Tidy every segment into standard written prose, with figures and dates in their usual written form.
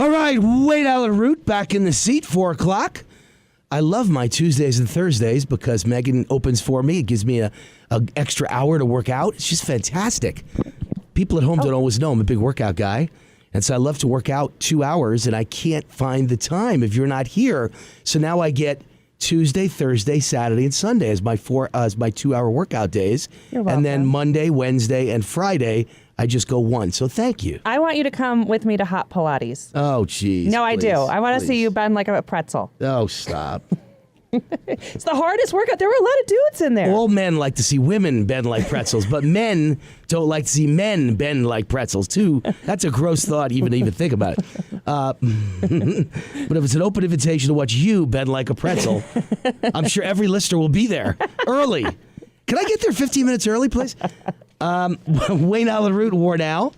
All right, Wade Allen Root back in the seat, 4 o'clock. I love my Tuesdays and Thursdays because Megan opens for me. It gives me a extra hour to work out. It's just fantastic. People at home don't always know I'm a big workout guy. And so I love to work out 2 hours, and I can't find the time if you're not here. So now I get Tuesday, Thursday, Saturday, and Sunday as my 2-hour workout days. You're welcome. And then Monday, Wednesday, and Friday, I just go one. So thank you. I want you to come with me to hot Pilates. Oh, geez. No, please, I do. I want to see please. you bend like a pretzel. Oh, stop. It's the hardest workout. There were a lot of dudes in there. All men like to see women bend like pretzels, but men don't like to see men bend like pretzels, too. That's a gross thought even to think about it. But if it's an open invitation to watch you bend like a pretzel, I'm sure every listener will be there early. Can I get there 15 minutes early, please? Wayne Allen Root, War Now.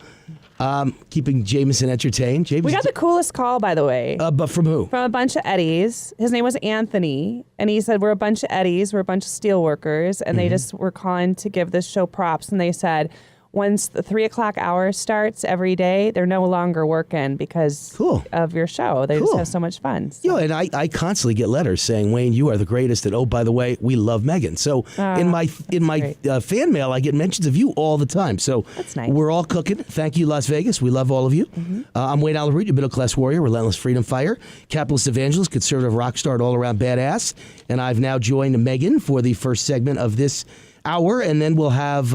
Keeping Jameson entertained. We got the coolest call, by the way. But from who? From a bunch of Eddies. His name was Anthony, and he said, we're a bunch of Eddies, we're a bunch of steel workers, and they just were calling to give this show props, and they said, once the 3 o'clock hour starts every day, they're no longer working because of your show. They just have so much fun. So. And I constantly get letters saying, Wayne, you are the greatest, and oh, by the way, we love Megan. So in my fan mail, I get mentions of you all the time. So that's nice. We're all cooking. Thank you, Las Vegas. We love all of you. I'm Wayne Allen Root, your middle-class warrior, relentless freedom fighter, capitalist evangelist, conservative rock star, and all-around badass. And I've now joined Megan for the first segment of this hour, and then we'll have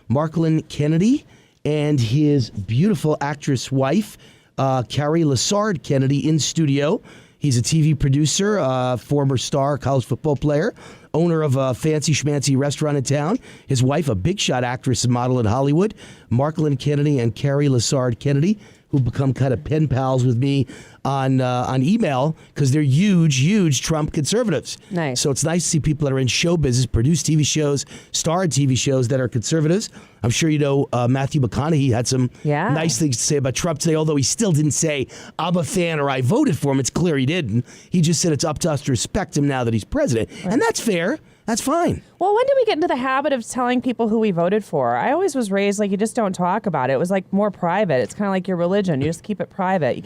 Marklin Kennedy and his beautiful actress wife, Carrie Lassard Kennedy, in studio. He's a TV producer, former star, college football player, owner of a fancy schmancy restaurant in town. His wife, a big shot actress and model in Hollywood, Marklin Kennedy and Carrie Lassard Kennedy, who become kind of pen pals with me on email because they're huge Trump conservatives. Nice. So it's nice to see people that are in show business, produce TV shows, star in TV shows that are conservatives. I'm sure you know Matthew McConaughey had some nice things to say about Trump today, although he still didn't say, I'm a fan or I voted for him. It's clear he didn't. He just said it's up to us to respect him now that he's president. Right. And that's fair. That's fine. Well, when did we get into the habit of telling people who we voted for? I always was raised like you just don't talk about it. It was like more private. It's kind of like your religion. You just keep it private.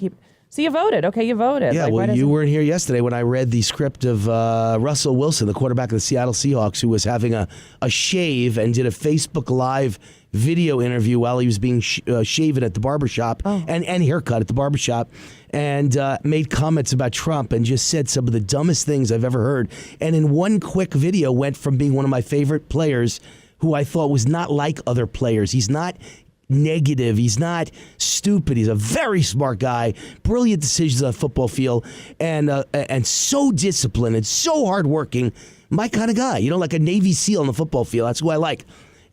So you voted. Okay, you voted. Yeah, well, you weren't here yesterday when I read the script of Russell Wilson, the quarterback of the Seattle Seahawks, who was having a shave and did a Facebook Live video interview while he was being shaven at the barbershop and haircut at the barbershop, and made comments about Trump and just said some of the dumbest things I've ever heard. And in one quick video went from being one of my favorite players who I thought was not like other players. He's not negative. He's not stupid. He's a very smart guy, brilliant decisions on the football field, and so disciplined and so hardworking. My kind of guy, like a Navy SEAL on the football field. That's who I like.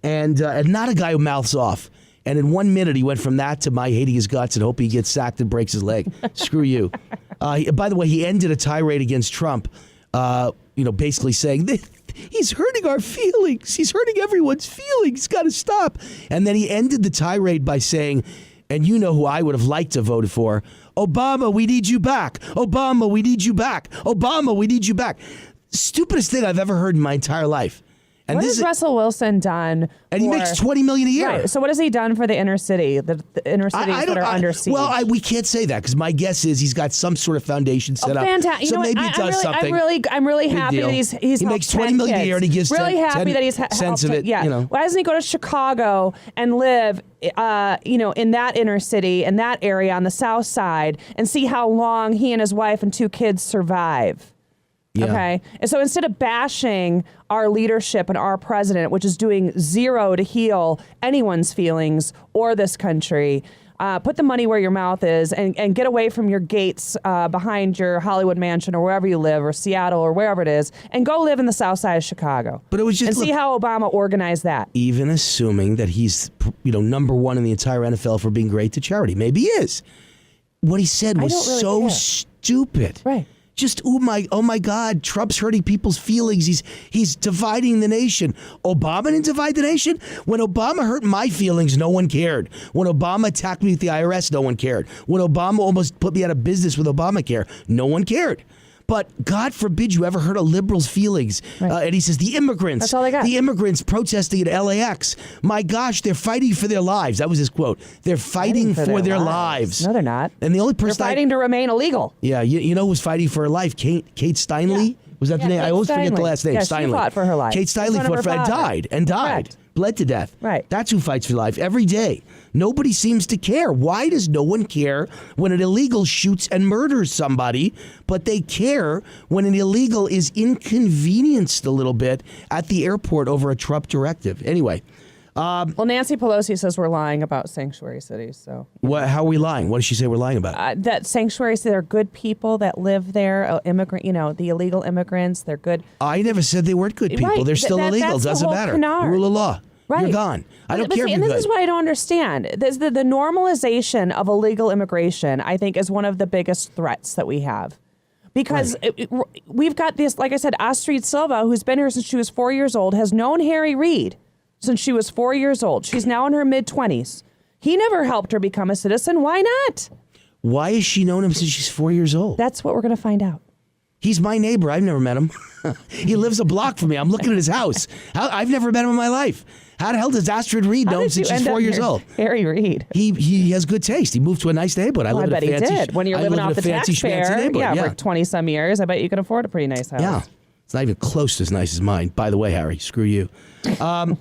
And not a guy who mouths off. And in 1 minute, he went from that to my hating his guts and hope he gets sacked and breaks his leg. Screw you. By the way, he ended a tirade against Trump, basically saying, he's hurting our feelings. He's hurting everyone's feelings. He's got to stop. And then he ended the tirade by saying, and you know who I would have liked to vote for, Obama, we need you back. Obama, we need you back. Obama, we need you back. Stupidest thing I've ever heard in my entire life. And what has Russell Wilson done? And he makes $20 million a year. Right. So what has he done for the inner city? The inner cities that are under siege. Well, we can't say that because my guess is he's got some sort of foundation set up. Fantastic. So maybe he does something. I'm really happy that he's he makes $20 million a year and he gives really 10 happy that he's cents of it. Yeah. Why doesn't he go to Chicago and live, in that inner city, in that area on the south side, and see how long he and his wife and 2 kids survive? Yeah. Okay. And so instead of bashing our leadership and our president, which is doing zero to heal anyone's feelings or this country, put the money where your mouth is and get away from your gates behind your Hollywood mansion or wherever you live, or Seattle or wherever it is, and go live in the south side of Chicago. But it was just, see how Obama organized that. Even assuming that he's number one in the entire NFL for being great to charity. Maybe he is. What he said was so stupid. Right. Just, oh my God, Trump's hurting people's feelings. He's dividing the nation. Obama didn't divide the nation. When Obama hurt my feelings, no one cared. When Obama attacked me with the IRS, no one cared. When Obama almost put me out of business with Obamacare, no one cared. But God forbid you ever hurt a liberal's feelings. Right. And he says, the immigrants. That's all they got. The immigrants protesting at LAX. My gosh, they're fighting for their lives. That was his quote. They're fighting for their lives. No, they're not. And the only person they're fighting to remain illegal. Yeah, you know who was fighting for her life? Kate Steinle? Yeah. Was that the name? I always forget the last name. Yeah, Steinle. she fought for her life. Kate Steinle fought for and died. Correct. Bled to death. Right. That's who fights for life every day. Nobody seems to care. Why does no one care when an illegal shoots and murders somebody, but they care when an illegal is inconvenienced a little bit at the airport over a Trump directive? Anyway. Well, Nancy Pelosi says we're lying about sanctuary cities. So, how are we lying? What does she say we're lying about? That sanctuary cities are good people that live there. The illegal immigrants, they're good. I never said they weren't good people. Right. They're still illegal. That's Doesn't matter. canard. Rule of law. Right. You're gone. I don't care if you're and this good. is what I don't understand. The normalization of illegal immigration, I think, is one of the biggest threats that we have. Because we've got this, like I said, Astrid Silva, who's been here since she was 4 years old, has known Harry Reid since she was 4 years old. She's now in her mid-20s. He never helped her become a citizen. Why not? Why has she known him since she's 4 years old? That's what we're going to find out. He's my neighbor. I've never met him. He lives a block from me. I'm looking at his house. I've never met him in my life. How the hell does Astrid Reid know him since she's 4 years old? Harry Reid. He has good taste. He moved to a nice neighborhood. I bet he did. When you're living off the taxpayer, for 20-some years, I bet you can afford a pretty nice house. Yeah. It's not even close to as nice as mine. By the way, Harry, screw you.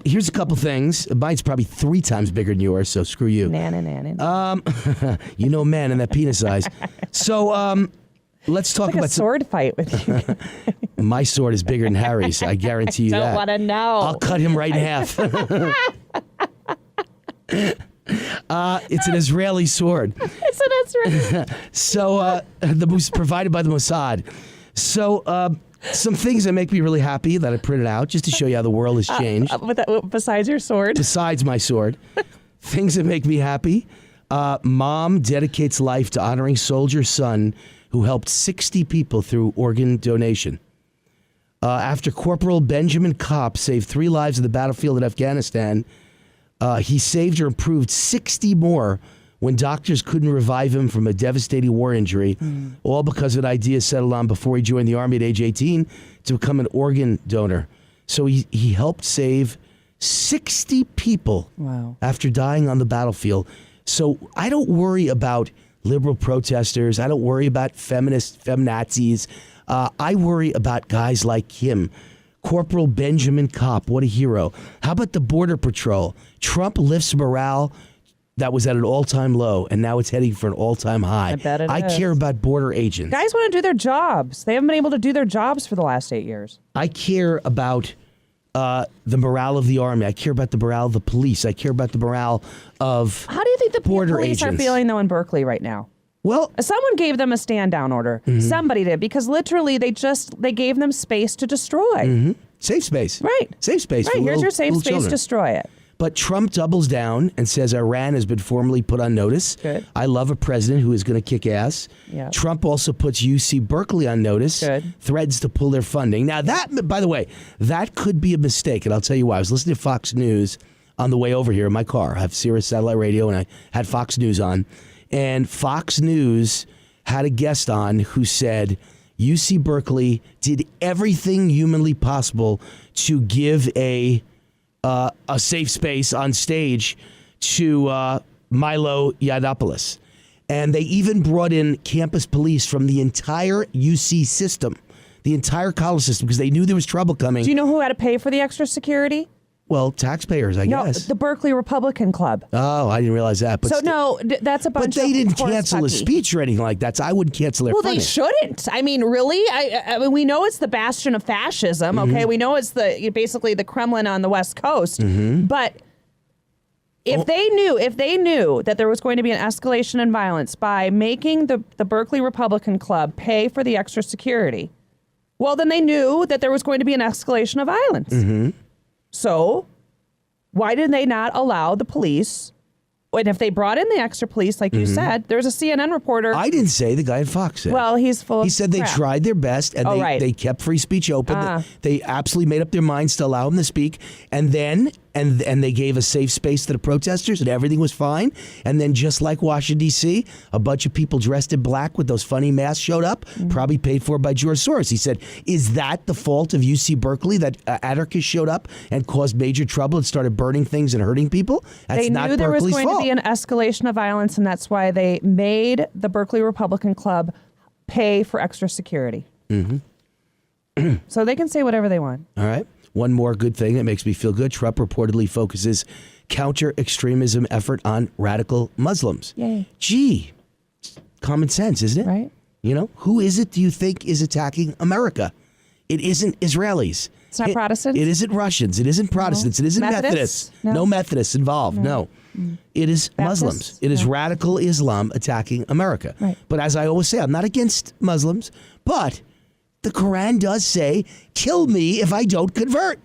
Here's a couple things. Mine's probably 3 times bigger than yours, so screw you. You know man and that penis size. So let's talk about a sword fight with you. My sword is bigger than Harry's. I guarantee you that. I don't want to know. I'll cut him right in half. It's an Israeli sword. It's an Israeli. So the provided by the Mossad. So some things that make me really happy that I printed out just to show you how the world has changed. Besides your sword? Besides my sword. Things that make me happy. Mom dedicates life to honoring soldier son who helped 60 people through organ donation. After Corporal Benjamin Kopp saved 3 lives on the battlefield in Afghanistan, he saved or improved 60 more when doctors couldn't revive him from a devastating war injury, all because of an idea settled on before he joined the Army at age 18 to become an organ donor. So he helped save 60 people after dying on the battlefield. So I don't worry about liberal protesters. I don't worry about feminazis. I worry about guys like him. Corporal Benjamin Kopp, what a hero. How about the Border Patrol? Trump lifts morale that was at an all-time low, and now it's heading for an all-time high. I bet it is. Care about border agents. Guys want to do their jobs. They haven't been able to do their jobs for the last 8 years. I care about the morale of the Army. I care about the morale of the police. I care about the morale of How do you think the border police agents are feeling, though, in Berkeley right now? Well, someone gave them a stand-down order. Somebody did, because literally they gave them space to destroy. Safe space. Right. Safe space. Right. Here's your safe space. Children. Destroy it. But Trump doubles down and says Iran has been formally put on notice. Good. I love a president who is going to kick ass. Yeah. Trump also puts UC Berkeley on notice. Good. Threads to pull their funding. Now that, by the way, that could be a mistake, and I'll tell you why. I was listening to Fox News on the way over here in my car. I have Sirius satellite radio, and I had Fox News on, and Fox News had a guest on who said UC Berkeley did everything humanly possible to give a safe space on stage to Milo Yiannopoulos. And they even brought in campus police from the entire UC system, the entire college system, because they knew there was trouble coming. Do you know who had to pay for the extra security? Well, taxpayers, I guess. No, the Berkeley Republican Club. Oh, I didn't realize that. But that's a bunch of... But they didn't cancel a speech or anything like that, so I wouldn't cancel their funding. Well, they shouldn't. I mean, really? I mean, we know it's the bastion of fascism, okay? We know it's basically the Kremlin on the West Coast. But if they knew that there was going to be an escalation in violence by making the Berkeley Republican Club pay for the extra security, well, then they knew that there was going to be an escalation of violence. So why did they not allow the police? And if they brought in the extra police, like you said, there's a CNN reporter. I didn't say, the guy at Fox said. Well, he's full of He said they crap. tried their best, and they kept free speech open. They absolutely made up their minds to allow him to speak. And then, and they gave a safe space to the protesters and everything was fine. And then just like Washington, D.C., a bunch of people dressed in black with those funny masks showed up, probably paid for by George Soros. He said, is that the fault of UC Berkeley that anarchists showed up and caused major trouble and started burning things and hurting people? That's they not knew there Berkeley's was going fault. to be an escalation of violence, and that's why they made the Berkeley Republican Club pay for extra security. So they can say whatever they want. All right. One more good thing that makes me feel good. Trump reportedly focuses counter-extremism effort on radical Muslims. Yay. Gee, common sense, isn't it? Right. You know, who is it do you think is attacking America? It isn't Israelis. It's not Protestants? It isn't Russians. It isn't Protestants. It isn't Methodists? Methodists. No Methodists involved. No. It is Baptists? Muslims. It is radical Islam attacking America. Right. But as I always say, I'm not against Muslims, but the Quran does say, kill me if I don't convert.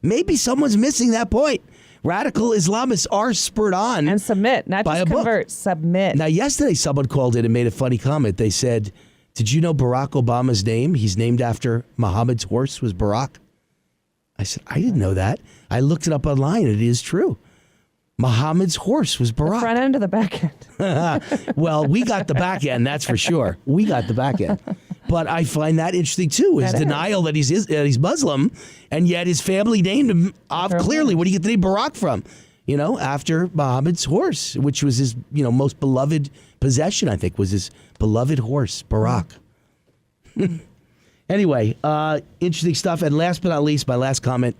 Maybe someone's missing that point. Radical Islamists are spurred on. And submit, not by just a book. convert, submit. Now, yesterday someone called in and made a funny comment. They said, did you know Barack Obama's name? He's named after Muhammad's horse was Barack. I said, I didn't know that. I looked it up online and it is true. Muhammad's horse was Barack. The front end or the back end? Well, we got the back end, that's for sure. We got the back end. But I find that interesting, too, his denial that he's Muslim, and yet his family named him off clearly. Where do you get the name Barack from? You know, after Muhammad's horse, which was his, most beloved possession, I think, was his beloved horse, Barack. Anyway, interesting stuff. And last but not least, my last comment,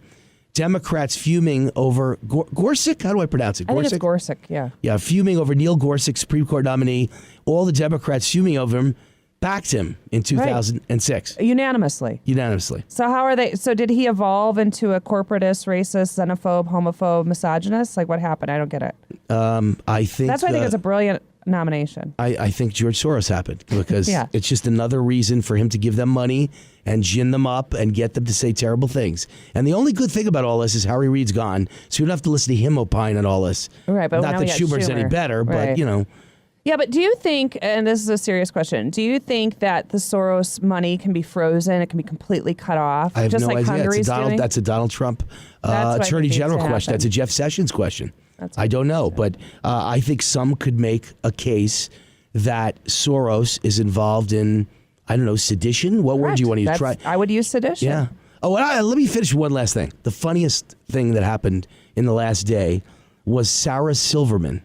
Democrats fuming over Gorsuch. How do I pronounce it? I think it's Gorsuch, yeah. Yeah, fuming over Neil Gorsuch, Supreme Court nominee. All the Democrats fuming over him backed him in 2006. Unanimously. Unanimously. So how are they? So did he evolve into a corporatist, racist, xenophobe, homophobe, misogynist? Like what happened? I don't get it. I think that's why I think it's a brilliant nomination. I think George Soros happened because Yeah. it's just another reason for him to give them money and gin them up and get them to say terrible things. And the only good thing about all this is Harry Reid's gone, so you don't have to listen to him opine on all this. Right, but not now that we got Schumer's any Schumer. better, Right. but Yeah, but do you think, and this is a serious question, do you think that the Soros money can be frozen? It can be completely cut off? I have just no like idea. Hungary's doing? That's a Donald Trump That's what I Attorney think General needs to question. happen. That's a Jeff Sessions question. That's I don't know, but I think some could make a case that Soros is involved in, I don't know, sedition? What word do you want to use? Try. I would use sedition. Yeah. Oh, and let me finish with one last thing. The funniest thing that happened in the last day was Sarah Silverman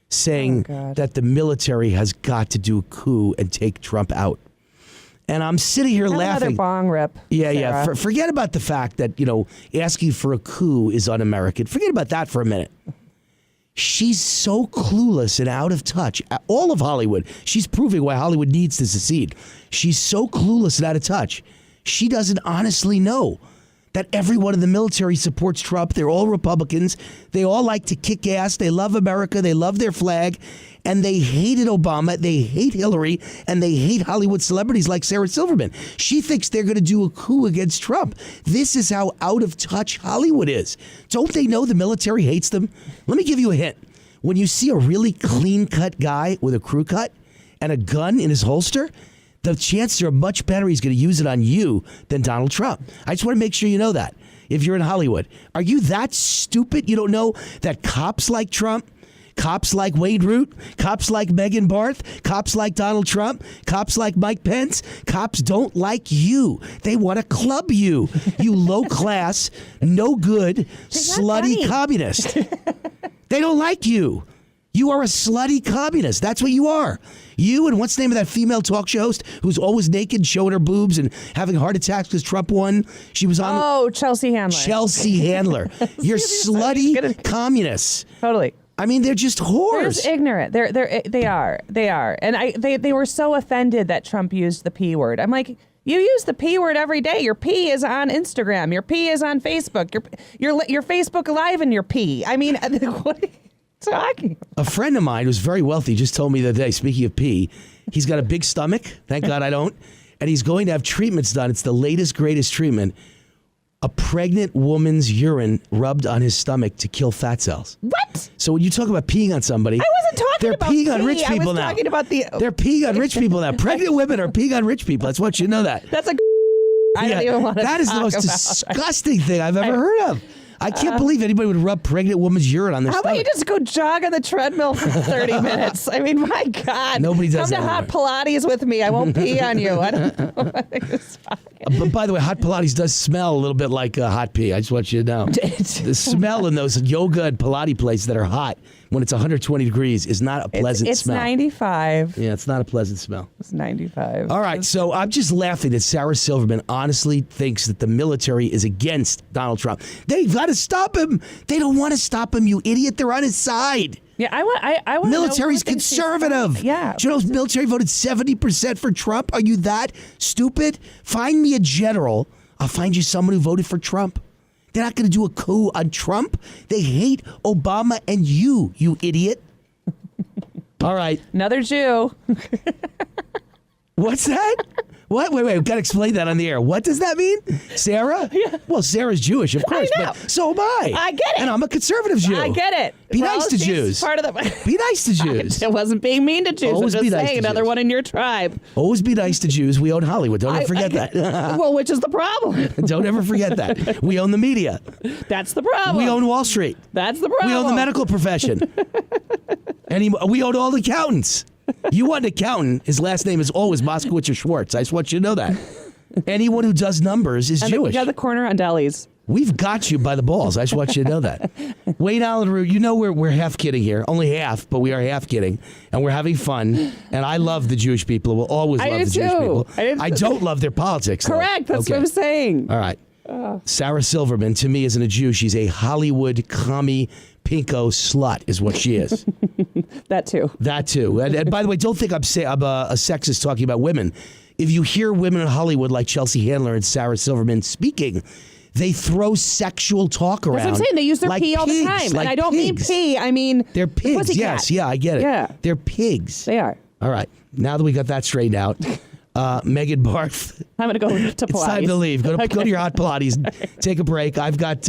saying that the military has got to do a coup and take Trump out. And I'm sitting here laughing. Another bong rip. Yeah, Sarah. yeah. Forget about the fact that, asking for a coup is un-American. Forget about that for a minute. She's so clueless and out of touch. All of Hollywood. She's proving why Hollywood needs to secede. She's so clueless and out of touch. She doesn't honestly know that everyone in the military supports Trump. They're all Republicans. They all like to kick ass. They love America. They love their flag. And they hated Obama. They hate Hillary. And they hate Hollywood celebrities like Sarah Silverman. She thinks they're going to do a coup against Trump. This is how out of touch Hollywood is. Don't they know the military hates them? Let me give you a hint. When you see a really clean-cut guy with a crew cut and a gun in his holster, the chances are much better he's going to use it on you than Donald Trump. I just want to make sure you know that. If you're in Hollywood, are you that stupid? You don't know that cops like Trump, cops like Wade Root, cops like Megan Barth, cops like Donald Trump, cops like Mike Pence, cops don't like you. They want to club you. You low-class, no good, slutty communist. They don't like you. You are a slutty communist. That's what you are. You and what's the name of that female talk show host who's always naked, showing her boobs and having heart attacks because Trump won? She was on. Oh, Chelsea Handler. Chelsea Handler. You're slutty communists. Totally. I mean, they're just whores. They're just ignorant. They are. And they were so offended that Trump used the P word. I'm like, you use the P word every day. Your P is on Instagram. Your P is on Facebook. Your Facebook Live and your P. I mean, what are you talking about? A friend of mine who's very wealthy just told me the other day, speaking of P, he's got a big stomach. Thank God I don't. And he's going to have treatments done. It's the latest, greatest treatment. A pregnant woman's urine rubbed on his stomach to kill fat cells. What? So when you talk about peeing on somebody, I wasn't talking about they're peeing on pee. rich people I was now. talking about They're peeing on rich people now. Pregnant women are peeing on rich people. That's what you know that. That's I don't even want to That is the most disgusting thing I've ever heard of. I can't believe anybody would rub pregnant woman's urine on their How stomach. about you just go jog on the treadmill for 30 minutes? I mean, my God. Nobody does Come that to hot Pilates with me. I won't pee on you. I don't know. But by the way, hot Pilates does smell a little bit like hot pee. I just want you to know. The smell in those yoga and Pilates places that are hot when it's 120 degrees is not a pleasant smell. It's 95. Yeah, it's not a pleasant smell. It's 95. All right, so I'm just laughing that Sarah Silverman honestly thinks that the military is against Donald Trump. They've got to stop him. They don't want to stop him, you idiot. They're on his side. Yeah, I want. Military's conservative. Yeah. Do you know military voted 70% for Trump? Are you that stupid? Find me a general. I'll find you someone who voted for Trump. They're not going to do a coup on Trump. They hate Obama and you idiot. All right. Another Jew. What's that? What? Wait. We've got to explain that on the air. What does that mean? Sarah? Yeah. Well, Sarah's Jewish, of course. I know. But so am I. I get it. And I'm a conservative Jew. I get it. Be nice to she's Jews. Part of the. Be nice to Jews. It wasn't being mean to Jews. Always I'm be just nice saying, to another Jews. one in your tribe. Always be nice to Jews. We own Hollywood. Don't ever forget that. Well, which is the problem? Don't ever forget that. We own the media. That's the problem. We own Wall Street. That's the problem. We own the medical profession. We own all the accountants. You want an accountant, his last name is always Moskowitz or Schwartz. I just want you to know that. Anyone who does numbers is Jewish. We got the corner on delis. We've got you by the balls. I just want you to know that. Wayne Allyn Root, you know we're half kidding here. Only half, but we are half kidding. And we're having fun. And I love the Jewish people. We'll always love the Jewish people. I don't love their politics, though. Correct. That's what I'm saying. All right. Sarah Silverman, to me, isn't a Jew. She's a Hollywood commie pinko slut is what she is. That too. That too. And by the way, don't think I'm a sexist talking about women. If you hear women in Hollywood like Chelsea Handler and Sarah Silverman speaking, they throw sexual talk around. That's what I'm saying. They use their like pee all the pigs, time. like and I don't pigs. mean pee. I mean they're pigs. pussycat. Yes. Yeah, I get it. Yeah. They're pigs. They are. All right. Now that we got that straightened out, Megan Barth. I'm going to go to Pilates. It's time to leave. Go to your hot Pilates. Take a break. I've got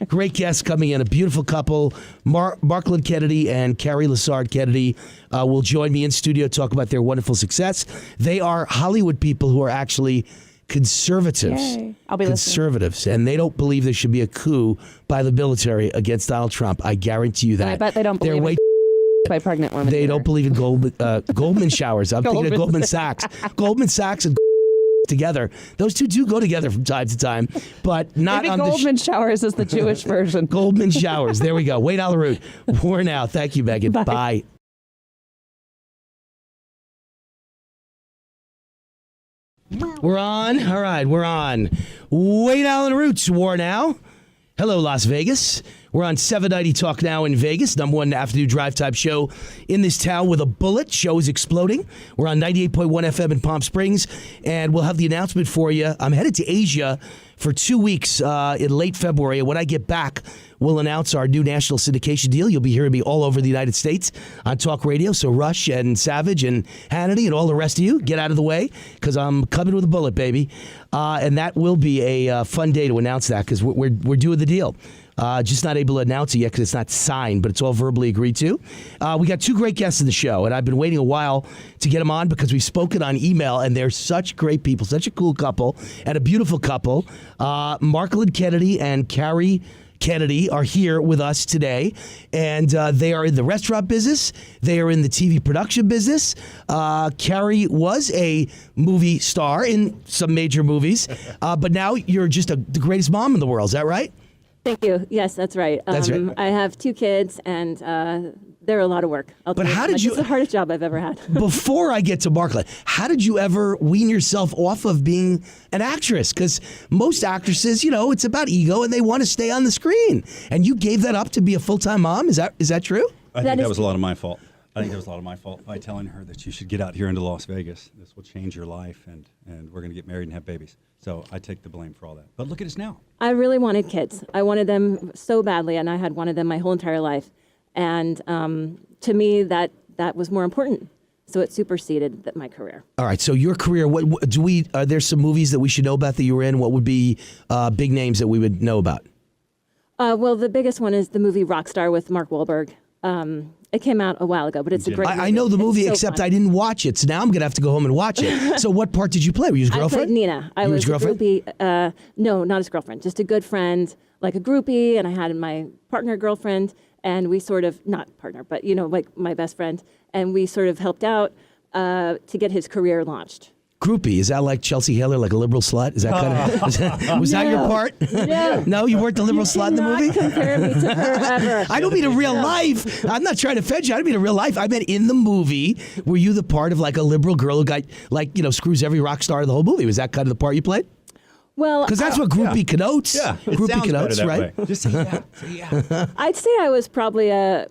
great guests coming in. A beautiful couple, Marklyn Kennedy and Carrie Lassard Kennedy, will join me in studio to talk about their wonderful success. They are Hollywood people who are actually conservatives. Yay. I'll be conservatives, and they don't believe there should be a coup by the military against Donald Trump. I guarantee you that. And I bet they don't believe They're by pregnant women. They either. don't believe in Goldman showers. I'm thinking of Goldman Sachs. Goldman Sachs and together. Those two do go together from time to time, but not Maybe on Goldman showers is the Jewish version. Goldman showers. There we go. Wayne Allyn Root. We're now. Thank you, Megan. Bye. We're on. All right, we're on. Wayne Allyn Root's War Now. Hello, Las Vegas. We're on 790 Talk Now in Vegas, number one afternoon drive time show in this town with a bullet. Show is exploding. We're on 98.1 FM in Palm Springs, and we'll have the announcement for you. I'm headed to Asia for 2 weeks in late February, and when I get back, we'll announce our new national syndication deal. You'll be hearing me all over the United States on talk radio, so Rush and Savage and Hannity and all the rest of you, get out of the way, because I'm coming with a bullet, baby. And that will be a fun day to announce that, because we're doing the deal. Just not able to announce it yet because it's not signed, but it's all verbally agreed to. We got two great guests in the show, and I've been waiting a while to get them on because we've spoken on email, and they're such great people, such a cool couple, and a beautiful couple. Marklyn Kennedy and Carrie Kennedy are here with us today, and they are in the restaurant business. They are in the TV production business. Carrie was a movie star in some major movies, but now you're just the greatest mom in the world. Is that right? Thank you. Yes, that's right. That's right. I have 2 kids, and they're a lot of work. But how did you? It's the hardest job I've ever had. Before I get to Marklyn, how did you ever wean yourself off of being an actress? Because most actresses, it's about ego, and they want to stay on the screen. And you gave that up to be a full-time mom. Is that true? I think that was a lot of my fault. I think that was a lot of my fault by telling her that you should get out here into Las Vegas. This will change your life, and we're going to get married and have babies. So I take the blame for all that. But look at us now. I really wanted kids. I wanted them so badly, and I had wanted them my whole entire life. And to me, that was more important. So it superseded my career. All right. So your career, are there some movies that we should know about that you were in? What would be big names that we would know about? Well, the biggest one is the movie Rockstar with Mark Wahlberg. It came out a while ago, but it's a great movie. I know the movie, It's so except fun. I didn't watch it. So now I'm going to have to go home and watch it. So what part did you play? Were you his I girlfriend? played Nina. I You were was his a girlfriend? groupie. No, not his girlfriend. Just a good friend, like a groupie. And I had my partner girlfriend, and we sort of, not partner, but, like my best friend. And we sort of helped out to get his career launched. Groupie, is that like Chelsea Handler, like a liberal slut? Is that kind of was that your part? No. No, you weren't the liberal slut in the Not movie? compare me to her ever. I don't mean in real life. I'm not trying to offend you. I don't mean in real life. I meant in the movie. Were you the part of like a liberal girl who got screws every rock star in the whole movie? Was that kind of the part you played? Well, Because that's what groupie connotes. Yeah, it Groupie sounds better connotes, that right? way. Just say yeah. Say yeah. I'd say I was probably a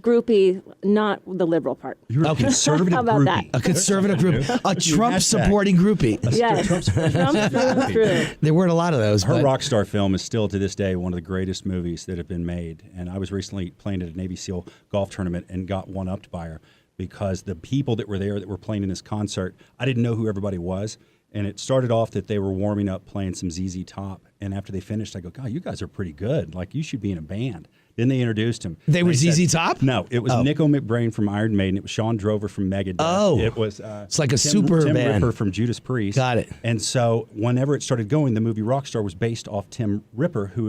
groupie, not the liberal part. You're a conservative How about groupie. that? A conservative group, a Trump Hashtag. supporting groupie. Yes, Trump's Trump through and through. There weren't a lot of those. Her but Rockstar film is still to this day one of the greatest movies that have been made. And I was recently playing at a Navy SEAL golf tournament and got one-upped by her because the people that were there that were playing in this concert, I didn't know who everybody was. And it started off that they were warming up playing some ZZ Top. And after they finished, I go, God, you guys are pretty good. Like, you should be in a band. Then they introduced him. They were And ZZ said- Top? No, it was Nico McBrain from Iron Maiden. It was Sean Drover from Megadeth. Oh. It was It's like a Tim super band. Ripper from Judas Priest. Got it. And so whenever it started going, the movie Rockstar was based off Tim Ripper, who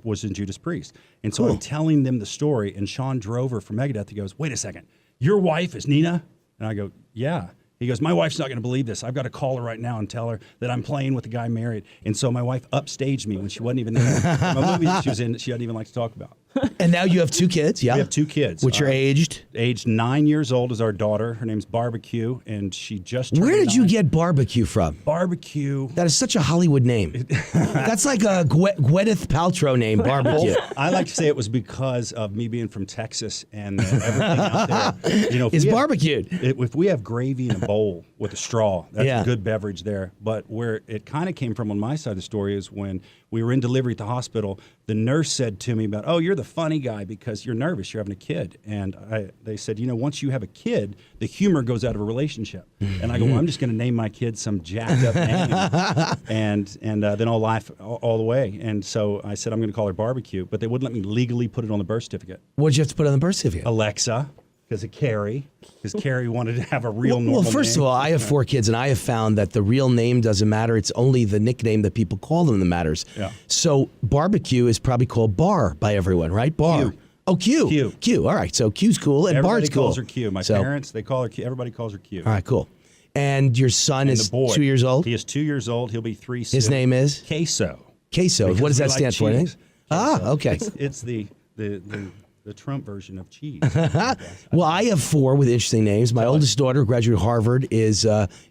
was in Judas Priest. And so I'm telling them the story, and Sean Drover from Megadeth, he goes, wait a second, your wife is Nina? And I go, yeah. He goes, my wife's not going to believe this. I've got to call her right now and tell her that I'm playing with a guy married. And so my wife upstaged me when she wasn't even there. My movie that she was in, she doesn't even like to talk about. And now you have 2 kids, yeah? We have 2 kids. Which are aged? Aged 9 years old is our daughter. Her name's Barbecue, and she just turned Where did you 9. get barbecue from? Barbecue? That is such a Hollywood name. That's like a Gwyneth Paltrow name, barbecue. I like to say it was because of me being from Texas and everything out there. If It's we have- barbecued. If we have gravy in a bowl with a straw, that's Yeah. a good beverage there. But where it kind of came from on my side of the story is when we were in delivery at the hospital, the nurse said to me about, oh, you're the funny guy because you're nervous, you're having a kid. And they said, once you have a kid, the humor goes out of a relationship. And I go, well, I'm just going to name my kid some jacked up name. and then I'll laugh all the way. And so I said, I'm going to call her Barbecue. But they wouldn't let me legally put it on the birth certificate. What did you have to put on the birth certificate? Alexa, because of Carrie, because Carrie wanted to have a real normal Well, first name. of all, I have 4 kids, and I have found that the real name doesn't matter. It's only the nickname that people call them that matters. Yeah. So barbecue is probably called bar by everyone, right? Bar. Q. Oh, Q. Q. Q. All right. So Q's cool, and Everybody bar's cool. calls her Q. My So- parents, they call her Q. Everybody calls her Q. All right, cool. And your son And is the boy, 2 years old? He is 2 years old. He'll be 3 soon. His name is? Queso. Queso. Because What does we that like stand for? cheese. Ah, okay. It's the Trump version of cheese. Well, I have 4 with interesting names. My oldest daughter, who graduated Harvard, is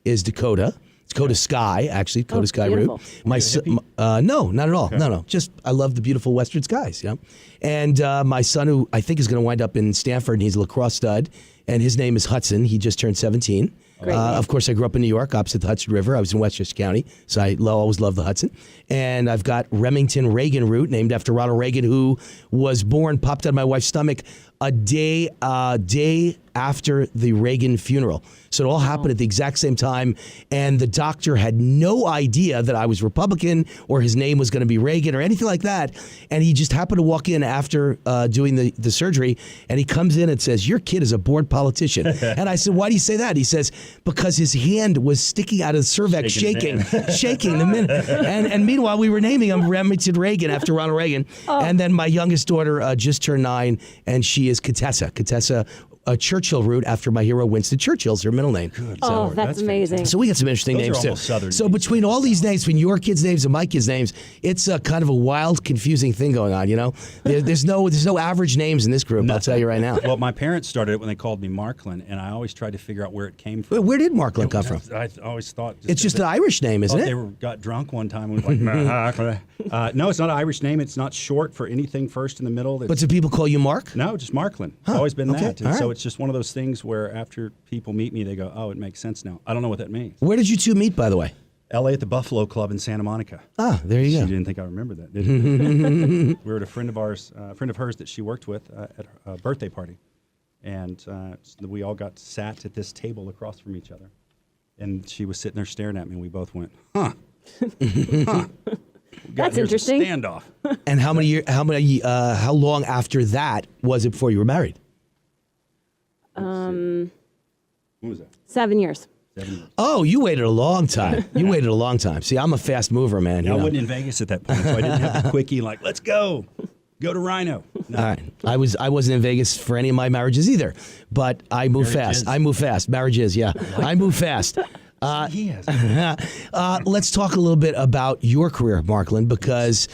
Dakota. It's Dakota Sky, actually. Dakota Sky beautiful. route. My no, not at all. No. Just I love the beautiful western skies. Yeah. And my son, who I think is going to wind up in Stanford, and he's a lacrosse stud, and his name is Hudson. He just turned 17. Of course, I grew up in New York, opposite the Hudson River. I was in Westchester County, so I always loved the Hudson. And I've got Remington Reagan route, named after Ronald Reagan, who was born, popped out of my wife's stomach a day after the Reagan funeral. So it all happened at the exact same time, and the doctor had no idea that I was Republican or his name was going to be Reagan or anything like that. And he just happened to walk in after doing the surgery, and he comes in and says, "Your kid is a born politician." And I said, "Why do you say that?" He says, "Because his hand was sticking out of the cervix, shaking the minute." And meanwhile, we were naming him Remington Reagan after Ronald Reagan. And then my youngest daughter just turned 9, and she is Contessa, a Churchill route after my hero Winston Churchill's her middle name. Oh, that's amazing. So we got some interesting Those are names too. almost Southern So names. between all these names, between your kids' names and my kids' names, it's a kind of a wild, confusing thing going on. There's no average names in this group. I'll tell you right now. Well, my parents started it when they called me Marklin, and I always tried to figure out where it came from. Where did Marklin come from? I always thought It's just an Irish name, isn't They it? got drunk one time and was like, no, it's not an Irish name. It's not short for anything first in the middle. But do people call you Mark? No, just Marklin. It's always been okay, that. And all so right. it's just one of those things where after people meet me, they go, oh, it makes sense now. I don't know what that means. Where did you two meet, by the way? L.A. at the Buffalo Club in Santa Monica. Ah, there you She go. didn't think I remember that, did you? We were at a friend of hers that she worked with at a birthday party. And we all got sat at this table across from each other. And she was sitting there staring at me, and we both went, huh. got That's here's a interesting. standoff. And how long after that was it before you were married? When was that? 7 years. 7 years. Oh, you waited a long time. You waited a long time. See, I'm a fast mover, man. Yeah, you I know. wasn't in Vegas at that point, so I didn't have the quickie like, let's go to Rhino. No. All right. I wasn't in Vegas for any of my marriages either, but I move Marriages. fast. I move fast. Marriages, yeah. I move fast. Yes. Let's talk a little bit about your career, Marklin, because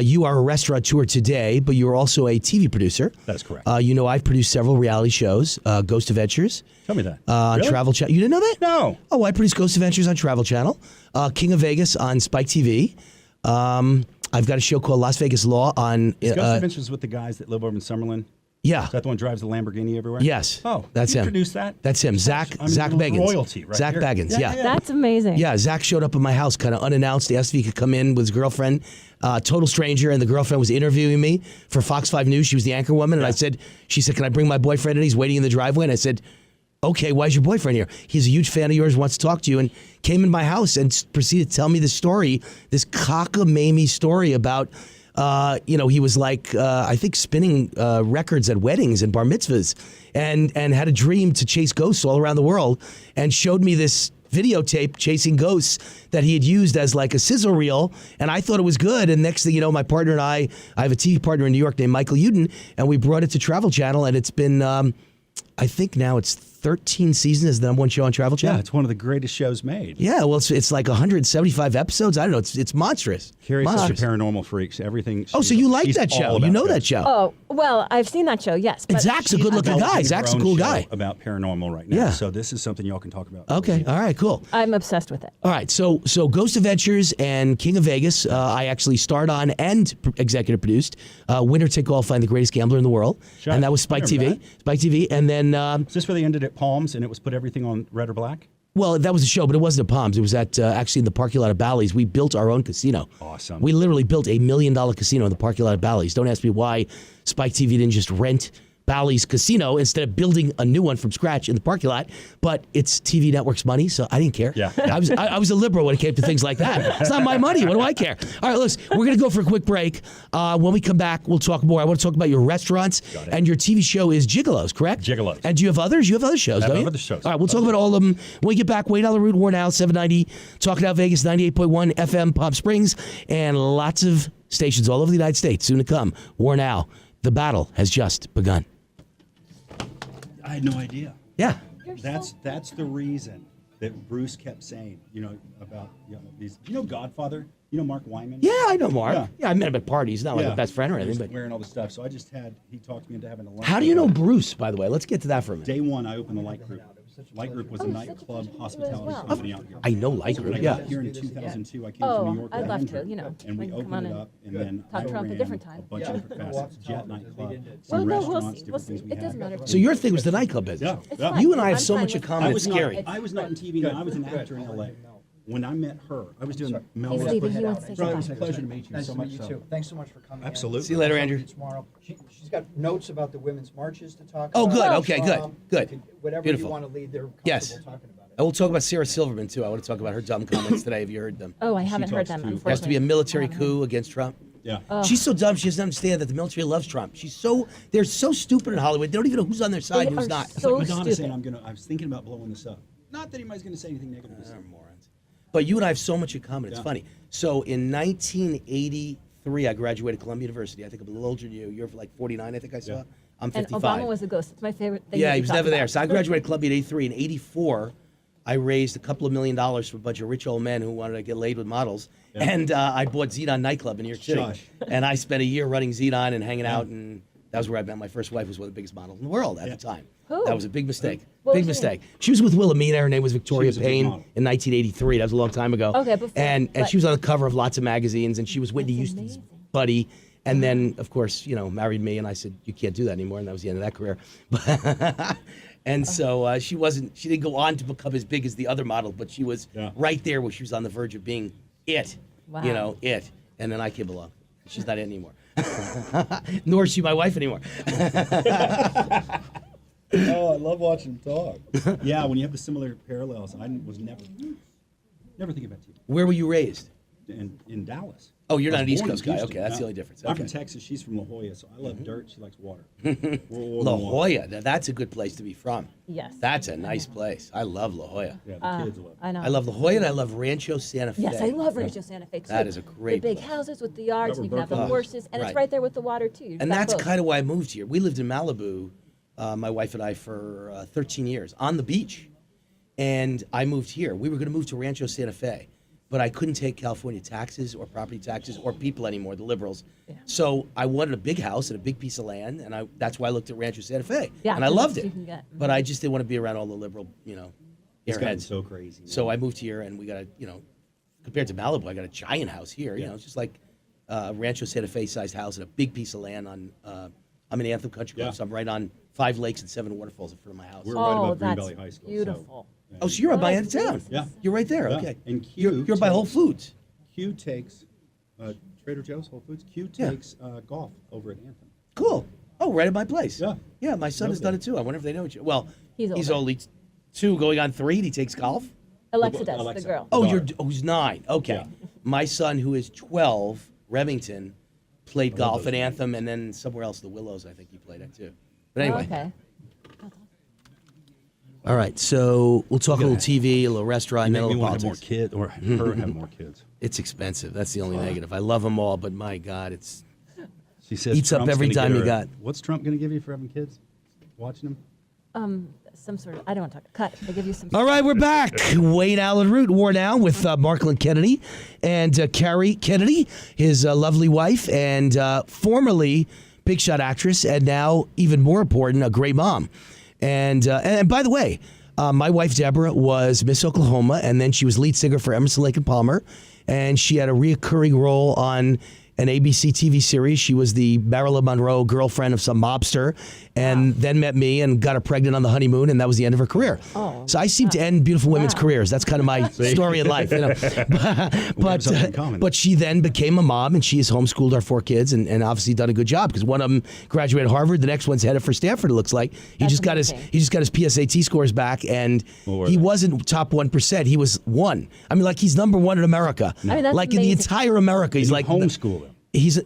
you are a restaurateur today, but you're also a TV producer. That is correct. You know, I've produced several reality shows, Ghost Adventures. Tell me that. On Really? Travel Channel. You didn't know that? No. Oh, I produced Ghost Adventures on Travel Channel, King of Vegas on Spike TV. I've got a show called Las Vegas Law on. Ghost Adventures with the guys that live over in Summerlin. Yeah. Is that the one who drives the Lamborghini everywhere? Yes. Oh, that's you him. produced that? That's him. Zach Beggins. Royalty, right? Zach here. Beggins. Yeah. That's amazing. Yeah, Zach showed up at my house kind of unannounced. He asked if he could come in with his girlfriend, total stranger, and the girlfriend was interviewing me for Fox 5 News. She was the anchor woman, and she said, can I bring my boyfriend in? He's waiting in the driveway. And I said, okay, why is your boyfriend here? He's a huge fan of yours, wants to talk to you, and came in my house and proceeded to tell me this story, this cockamamie story about he was like, I think, spinning records at weddings and bar mitzvahs and had a dream to chase ghosts all around the world and showed me this videotape chasing ghosts that he had used as like a sizzle reel. And I thought it was good. And next thing you know, my partner and I have a TV partner in New York named Michael Uden, and we brought it to Travel Channel. And it's been, I think now it's 13 seasons as the #1 show on Travel Channel. Yeah, it's one of the greatest shows made. Yeah, well, it's like 175 episodes. I don't know. It's monstrous. Carrie's such a Monstrous. paranormal freaks. Everything. Oh, so you like she's that all show? about You know that ghosts. show? Oh, well, I've seen that show, yes. And but Zach's a she's good-looking not- guy. Developing Zach's a her cool own guy. show about paranormal right now. Yeah. So this is something y'all can talk about. Okay. All right. Cool. I'm obsessed with it. All right. So Ghost Adventures and King of Vegas, I actually starred on and executive produced. Winner Take All, Find the Greatest Gambler in the World, Sure. and that was I Spike remember TV. Spike TV, and then Is this where they ended at Palms and it was put everything on red or black? well, that was a show, but it wasn't at Palms. It was at actually in the parking lot of Bally's. We built our own casino. Awesome. We literally built $1 million casino in the parking lot of Bally's. Don't ask me why Spike TV didn't just rent Bally's casino instead of building a new one from scratch in the parking lot. But it's TV network's money, so I didn't care. Yeah. I was a liberal when it came to things like that. It's not my money. What do I care? All right, listen, we're going to go for a quick break. When we come back, we'll talk more. I want to talk about your restaurants. Got it. And your TV show is Gigolos, correct? Gigolos. And do you have others? You have other shows, I have don't you? other shows. All right, we'll talk about all of them when we get back. Wayne Allyn, Root, War Now, 790, Talking Out Vegas, 98.1 FM, Palm Springs, and lots of stations all over the United States. Soon to come. War Now. The battle has just begun. I had no idea. Yeah. That's the reason that Bruce kept saying, about these. Do you know Godfather? You know Mark Wyman? Yeah, I know Mark. Yeah, I met him at parties. Not like Yeah. a best friend or He was anything, but wearing all the stuff. So I just he talked me into having a lunch. how do you know with him. Bruce, by the way? Let's get to that for a minute. Day one, I opened the Light Group. Light Group was a nightclub hospitality company out here. I know Light When I Group, got yeah. here in 2002, I came Oh, to New York. I'd with love Andrew, to, you know, And we we can come opened on it and up, and then talk I Trump a ran different time. a bunch of different facets. Jet nightclub, Well, some no, restaurants, we'll different see. things we It doesn't had. matter. So your thing was the nightclub business. Yeah, It's yeah. fine. You and I have I'm so fine much in with- common. It's scary. I was not in TV. I was an actor in LA. When I met her, I was doing He's Melrose. leaving. He wants to say Brother, it was a goodbye. pleasure to meet you Nice so to much. meet you so. too. Thanks so much for coming. in. Absolutely. See you later, I'll Andrew. see you tomorrow. She's got notes about the women's marches to talk Oh, about. good. Okay, good. Good. Whatever Beautiful. you want to lead, they're comfortable Yes. talking about it. And we'll talk about Sarah Silverman, too. I want to talk about her dumb comments today. Have you heard them? Oh, I haven't heard talks them, to- unfortunately. It has to be a military coup against Trump. Yeah. She's so dumb. She doesn't understand that the military loves Trump. They're so stupid in Hollywood. They don't even know who's on their side and They who's are not. It's so like Madonna stupid. saying I was thinking about blowing this up. Not that anybody's going to say anything negative. They're morons. But you and I have so much in common. It's Yeah. funny. So in 1983, I graduated Columbia University. I think I'm a little older than you. You're like 49, I think I saw. Yeah. I'm And 55. Obama was a ghost. It's my favorite thing. Yeah, that he you was talk never there. about. So I graduated Columbia in 83. In 84, I raised a couple of $1 million for a bunch of rich old men who wanted to get laid with models. Yeah. And I bought Xenon nightclub in New York City. Shush. And I spent a year running Xenon and hanging out, and that was where I met my first wife, was one of the biggest models in the world at Yeah. the time. Who? That was a big mistake. What Big was her mistake. She was with Wilhelmina. Her name was Victoria was a big Payne model. in 1983. That was a long time ago. Okay, before- and but- she was on the cover of lots of magazines, and she was Whitney That's Houston's amazing. buddy. And then, of course, married me, and I said, you can't do that anymore, and that was the end of that career. And so she didn't go on to become as big as the other model, but she was Yeah. right there where she was on the verge of being it, Wow. it. And then I came along. She's not it anymore. Nor is she my wife anymore. Oh, I love watching them talk. Yeah, when you have the similar parallels, I was never thinking about TV. Where were you raised? in Dallas. Oh, you're I not was an East born in Coast guy. Houston. Okay, that's No. the only difference. I'm from Okay. Texas. She's from La Jolla, so I love dirt. She likes water. La Jolla, now that's a good place to be from. Yes. That's a nice place. I love La Jolla. Yeah, the kids love it. I know. I love La Jolla and I love Rancho Santa Fe. Yes, I love Rancho Santa Fe too. That is a great The big place. houses with the yards, and you can have the Rubber horses, and Right. it's right there with the water too. You've And got that's both. kind of why I moved here. We lived in Malibu, my wife and I, for 13 years on the beach. And I moved here. We were going to move to Rancho Santa Fe, but I couldn't take California taxes or property taxes or people anymore, the liberals. Yeah. So I wanted a big house and a big piece of land, and that's why I looked at Rancho Santa Fe. Yeah, and I 'cause loved that's it. what you can get. But I just didn't want to be around all the liberal, It's gotten airheads. so crazy. So I moved here, and we got compared to Malibu, I got a giant house here. Yeah. It's just like Rancho Santa Fe sized house and a big piece of land on. I'm in Anthem Country Club, Yeah. so I'm right on 5 lakes and 7 waterfalls in front of my house. We're right Oh, above Green that's Valley High School. beautiful. Oh, so you're up by Oh, end of town. Yeah. You're right there. Yeah. Okay. And Q you're by Whole takes- Foods. Q takes Trader Joe's, Whole Foods. Q Yeah. takes golf over at Anthem. Cool. Oh, right at my place. Yeah. Yeah, my son No has done big. it too. I wonder if they know each other. Well, He's he's older. only 2 going on 3 and he takes golf. Alexa does, Alexa. the girl. Oh, Daughter. who's 9. Okay. Yeah. My son, who is 12, Remington, played golf those at Anthem and then somewhere else, the Willows, I think he played at too. But anyway. Oh, okay. All right, so we'll talk a little TV, a little restaurant, You and then a make me little want to have more politics. kids, or her have more kids. It's expensive. That's the only negative. I love them all, but my God, it's She says Eats up Trump's every gonna dime get you her- got. What's Trump going to give you for having kids? Watching them? Some sort of, I don't want to talk. Cut. They give you some. all right. We're back. Wayne Allyn Root wore now with Marklyn Kennedy and Carrie Kennedy, his lovely wife, and formerly big shot actress, and now even more important, a great mom. And by the way, my wife Deborah was Miss Oklahoma, and then she was lead singer for Emerson, Lake and Palmer, and she had a reoccurring role on an ABC TV series. She was the Marilyn Monroe girlfriend of some mobster, and then met me and got her pregnant on the honeymoon, and that was the end of her career. Oh, So I seem to end beautiful women's careers. That's kind of my story in life. something in common. But she then became a mom, and she has homeschooled our 4 kids, and obviously done a good job because one of them graduated Harvard, the next one's headed for Stanford. It looks like he That's just got his PSAT scores back, and Well, he wasn't top 1%. He was 1. I mean, like he's number 1 in America. I mean, that's like in the amazing. entire America, he's You like homeschool them.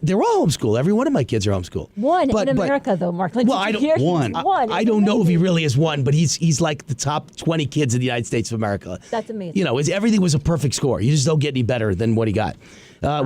They're all homeschooled. Every one of my kids are homeschooled. One But- in but- America, though, Mark. Well, I don't. One. I don't know if he really is 1, but he's like the top 20 kids in the United States of America. That's amazing. You know, everything was a perfect score. You just don't get any better than what he got,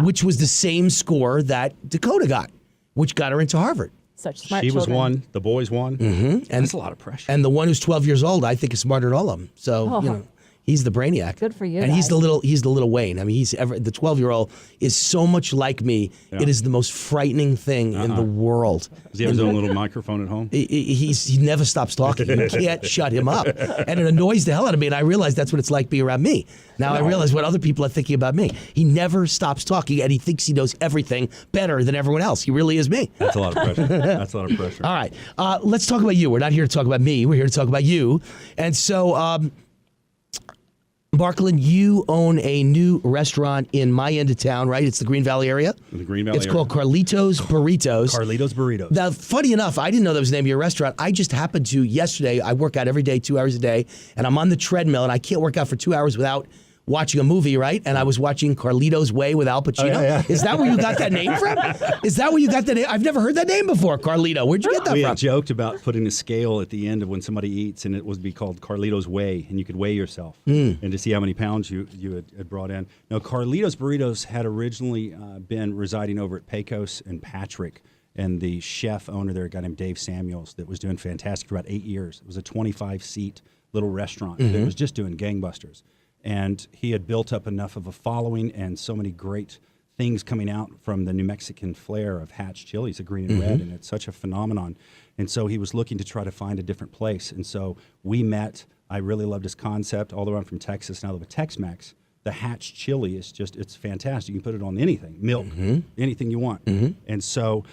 which was the same score that Dakota got, which got her into Harvard. Such smart She was children. 1. The boys won. Mm-hmm. That's a lot of pressure. And the one who's 12 years old, I think, is smarter than all of them. So you know, he's the brainiac. Good for you And he's guys. the little Wayne. I mean, the 12-year-old is so much like me. Yeah. It is the most frightening thing in the world. Does he have his own little microphone at home? He never stops talking. You can't shut him up. And it annoys the hell out of me. And I realize that's what it's like being around me. Now I realize what other people are thinking about me. He never stops talking, and he thinks he knows everything better than everyone else. He really is me. That's a lot of pressure. That's a lot of pressure. All right. Let's talk about you. We're not here to talk about me. We're here to talk about you. And so, Marklyn, you own a new restaurant in my end of town, right? It's the Green Valley area? The Green Valley It's area. called Carlitos Burritos. Carlitos Burritos. Now, funny enough, I didn't know that was the name of your restaurant. I just happened to yesterday. I work out every day, 2 hours a day, and I'm on the treadmill, and I can't work out for 2 hours without watching a movie, right? And I was watching Carlitos Way with Al Pacino. yeah. Is that where you got that name from? Is that where you got that name? I've never heard that name before, Carlito. Where'd you get that We from? had joked about putting a scale at the end of when somebody eats, and it would be called Carlitos Weigh, and you could weigh yourself and to see how many pounds you had brought in. Now, Carlitos Burritos had originally been residing over at Pecos and Patrick, and the chef owner there, a guy named Dave Samuels, that was doing fantastic for about 8 years. It was a 25-seat little restaurant that was just doing gangbusters. And he had built up enough of a following and so many great things coming out from the New Mexican flair of Hatch chilies, the green and red, and it's such a phenomenon. And so he was looking to try to find a different place. And so we met. I really loved his concept. Although I'm from Texas and I live in Tex-Mex, the Hatch chili is just, it's fantastic. You can put it on anything, milk, anything you want. And so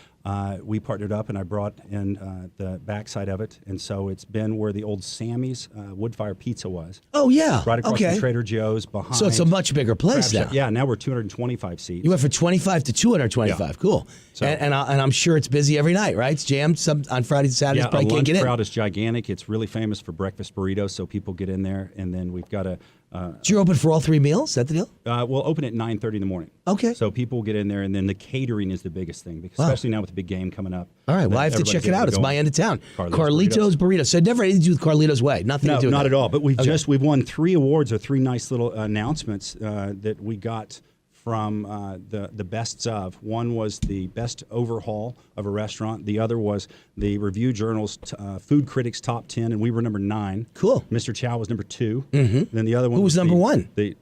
we partnered up, and I brought in the backside of it. And so it's been where the old Sammy's wood fire pizza was. Oh, yeah. Right across okay. from Trader Joe's behind. So it's a much bigger place Crab now. Shack. Yeah, now we're 225 seats. You went from 25 to 225. Yeah. Cool. So- And I'm sure it's busy every night, right? It's jammed on Fridays and Saturdays. Yeah, Probably the can't lunch get in. crowd is gigantic. It's really famous for breakfast burritos, so people get in there. And then we've got a So you're open for all 3 meals? Is that the deal? We'll open at 9:30 in the morning. Okay. So people will get in there, and then the catering is the biggest thing, because especially now with the big game coming up. All right, well, I have to Everybody's check it able out. to It's go my on. end of town. Carlito's Burritos. So it never anything to do with Carlito's Way. Nothing No, to do with not that. at all. But we've won 3 awards or 3 nice little announcements that we got from the bests of. One was the best overhaul of a restaurant. The other was the Review Journal's Food Critics Top 10, and we were number 9. Cool. Mr. Chow was number 2. Mm-hmm. Then the other one. Who was number 1? I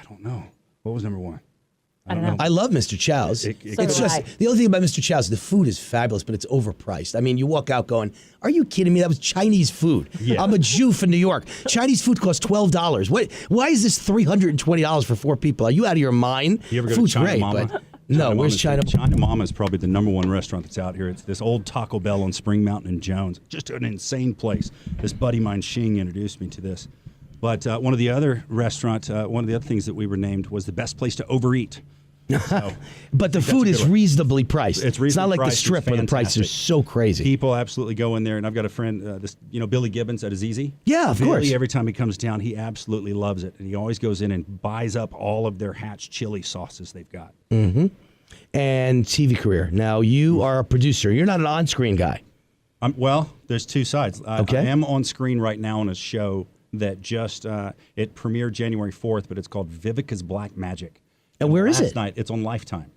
don't know. What was number 1? I don't know. I love Mr. Chow's. So It's do just I. the only thing about Mr. Chow's, the food is fabulous, but it's overpriced. I mean, you walk out going, "Are you kidding me? That was Chinese food." Yeah. I'm a Jew from New York. Chinese food costs $12. Why is this $320 for 4 people? Are you out of your mind? You ever go Food's to China great, Mama? but no. Where's China? China Mama is probably the number 1 restaurant that's out here. It's this old Taco Bell on Spring Mountain and Jones. Just an insane place. This buddy of mine, Shing, introduced me to this. But one of the other things that we were named was the best place to overeat. So, But the food a is good one. reasonably priced. It's not reasonably like the priced. strip It's where the prices are fantastic. so crazy. people absolutely go in there, and I've got a friend, Billy Gibbons at Azizi. Yeah, of Billy, course. Every time he comes down, he absolutely loves it, and he always goes in and buys up all of their Hatch chili sauces they've got. And TV career. Now, you are a producer. You're not an on-screen guy. Well, there's 2 sides. Okay. I am on screen right now on a show that just it premiered January 4th, but it's called Vivica's Black Magic. And where is last it? night, it's on Lifetime.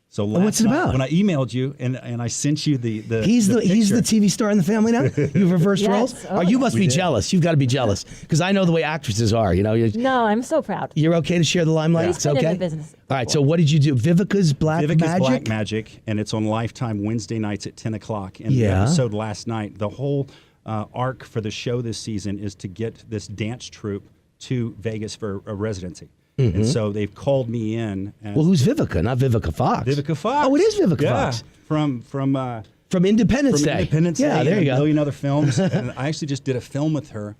So what's it last night, about? when I emailed you and I sent you the He's the picture. TV star in the family now. You've reversed Yes. roles. Oh, You yeah. must be jealous. You've got to be jealous because I know the way actresses are. You know, No, I'm so proud. you're okay to share the limelight. He's It's been in okay. the business All right. So what did you do? Vivica's Black Vivica's Magic. Black Magic, and it's on Lifetime Wednesday nights at 10 o'clock. And Yeah. the episode last night, the whole arc for the show this season is to get this dance troupe to Vegas for a residency. And so they've called me in. As Well, who's Vivica? Not Vivica Fox. Vivica Fox. Oh, it is Vivica Yeah, Fox from Independence Day. Independence Yeah, Day there and you a go. million other films. And I actually just did a film with her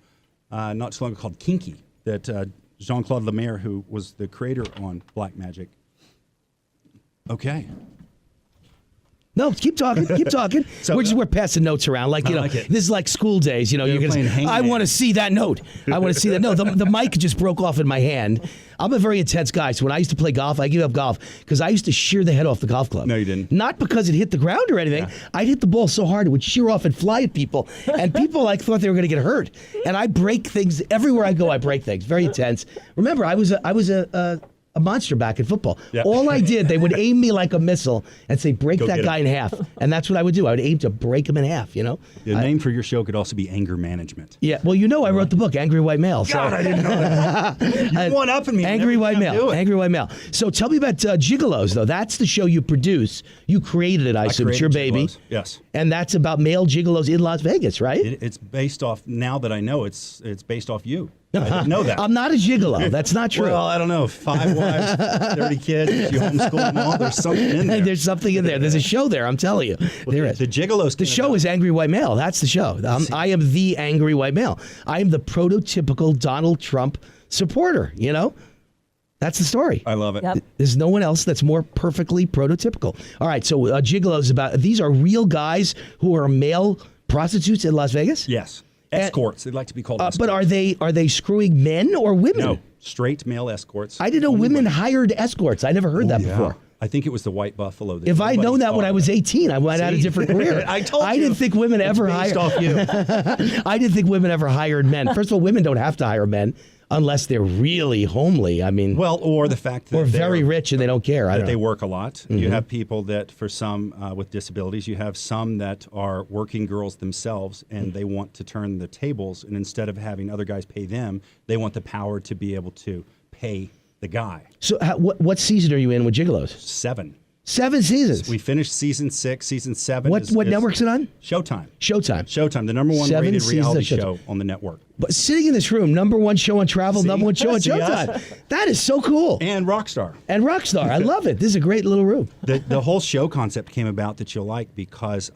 not too long ago called Kinky that Jean-Claude Lemaire, who was the creator on Black Magic. Okay. No, keep talking. Keep talking. So, we're passing notes around. Like, I you know, like it. this is like school days. You know, They're you're playing going to I hangman. want to see that note. I want to see that. No, the mic just broke off in my hand. I'm a very intense guy. So when I used to play golf, I gave up golf because I used to shear the head off the golf club. No, you didn't. Not because it hit the ground or anything. Yeah. I'd hit the ball so hard it would shear off and fly at people. And people like thought they were going to get hurt. And I break things. Everywhere I go, I break things. Very intense. Remember, I was a monster back in football. Yeah. All I did, they would aim me like a missile and say, break Go that get guy him. in half. And that's what I would do. I would aim to break him in half, you know? The name for your show could also be Anger Management. Yeah, well, you know I wrote the book, Angry White Male. So. God, I didn't know that. You one up in me. on Angry everything White I Male. do. Angry White Male. So tell me about Gigolos, though. That's the show you produce. You created it, I assume. It's your created baby. Gigolos, yes. And that's about male gigolos in Las Vegas, right? It's based off, now that I know, it's based off you. I didn't know that. I'm not a gigolo. That's not true. Well, I don't know. 5 wives, 30 kids, you homeschool them all. There's something in there. There's something in there. There's a show there, I'm telling you. There is. The Gigolos. The show is Angry White Male. That's the show. I am the Angry White Male. I am the prototypical Donald Trump supporter, you know? That's the story. I love it. Yep. There's no one else that's more perfectly prototypical. All right, so Gigolos these are real guys who are male prostitutes in Las Vegas? Yes. Escorts. They'd like to be called escorts. But are they screwing men or women? No. Straight male escorts. I didn't know Only women hired escorts. I never heard that Yeah. before. I think it was the White Buffalo. If I'd known that when I was 18, I might have had a See? different career. I told you. I didn't think women It's ever based hired. off you. I didn't think women ever hired men. First of all, women don't have to hire men unless they're really homely. I mean, Well, or the fact that or very they're- rich and they don't care. I that don't they know. work a lot. You have people that, for some with disabilities, you have some that are working girls themselves, and they want to turn the tables. And instead of having other guys pay them, they want the power to be able to pay the guy. So, what season are you in with Gigolos? 7. 7 seasons. We finished season 6. Season 7. What network's it on? Showtime. Showtime. Showtime, the number 1 7 rated seasons of reality Showtime. show on the network. But sitting in this room, number 1 show on travel, See? number 1 show on See us? Showtime. That is so cool. And Rockstar. And Rockstar. I love it. This is a great little room. The whole show concept came about that you'll like because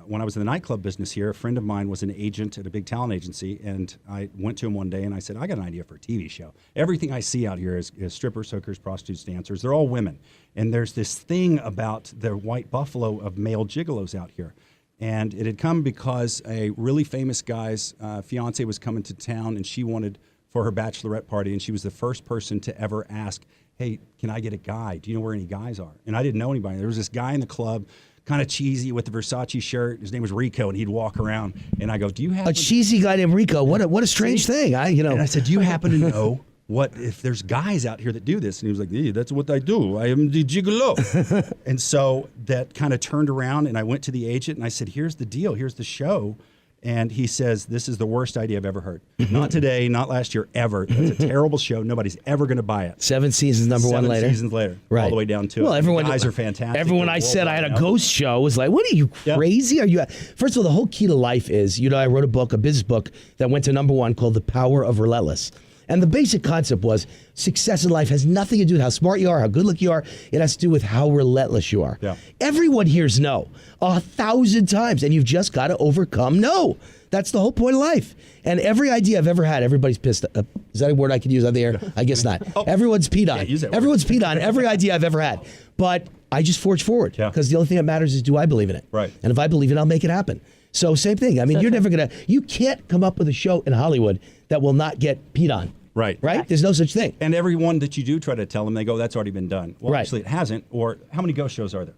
when I was in the nightclub business here, a friend of mine was an agent at a big talent agency, and I went to him one day and I said, I got an idea for a TV show. Everything I see out here is strippers, hookers, prostitutes, dancers. They're all women. And there's this thing about the White Buffalo of male gigolos out here. And it had come because a really famous guy's fiance was coming to town, and she wanted for her bachelorette party, and she was the first person to ever ask, hey, can I get a guy? Do you know where any guys are? And I didn't know anybody. There was this guy in the club, kind of cheesy with the Versace shirt. His name was Rico, and he'd walk around, and I go, do you have A cheesy guy named Rico. What a strange thing. And I said, do you happen to know what if there's guys out here that do this? And he was like, yeah, that's what I do. I am the gigolo. And so that kind of turned around, and I went to the agent, and I said, here's the deal. Here's the show. And he says, this is the worst idea I've ever heard. Not today, not last year, ever. It's a terrible show. Nobody's ever going to buy it. 7 seasons, number one later. 7 seasons later, right. all the way down to well, it. Everyone, the guys are fantastic. Everyone I said I had a ghost show was like, what are you, crazy? Are you? First of all, the whole key to life is, I wrote a business book that went to number one called The Power of Relentless. And the basic concept was success in life has nothing to do with how smart you are, how good looking you are. It has to do with how relentless you are. Yeah. Everyone hears no 1,000 times, and you've just got to overcome no. That's the whole point of life. And every idea I've ever had, everybody's pissed. Is that a word I can use on the air? I guess not. Everyone's peed on. Everyone's peed on every idea I've ever had. But I just forge forward because the only thing that matters is, do I believe in it? Right. And if I believe it, I'll make it happen. So same thing. I mean, you can't come up with a show in Hollywood that will not get peed on. Right. Right? There's no such thing. And everyone that you do try to tell them, they go, that's already been done. Well, actually, it hasn't. Or how many ghost shows are there?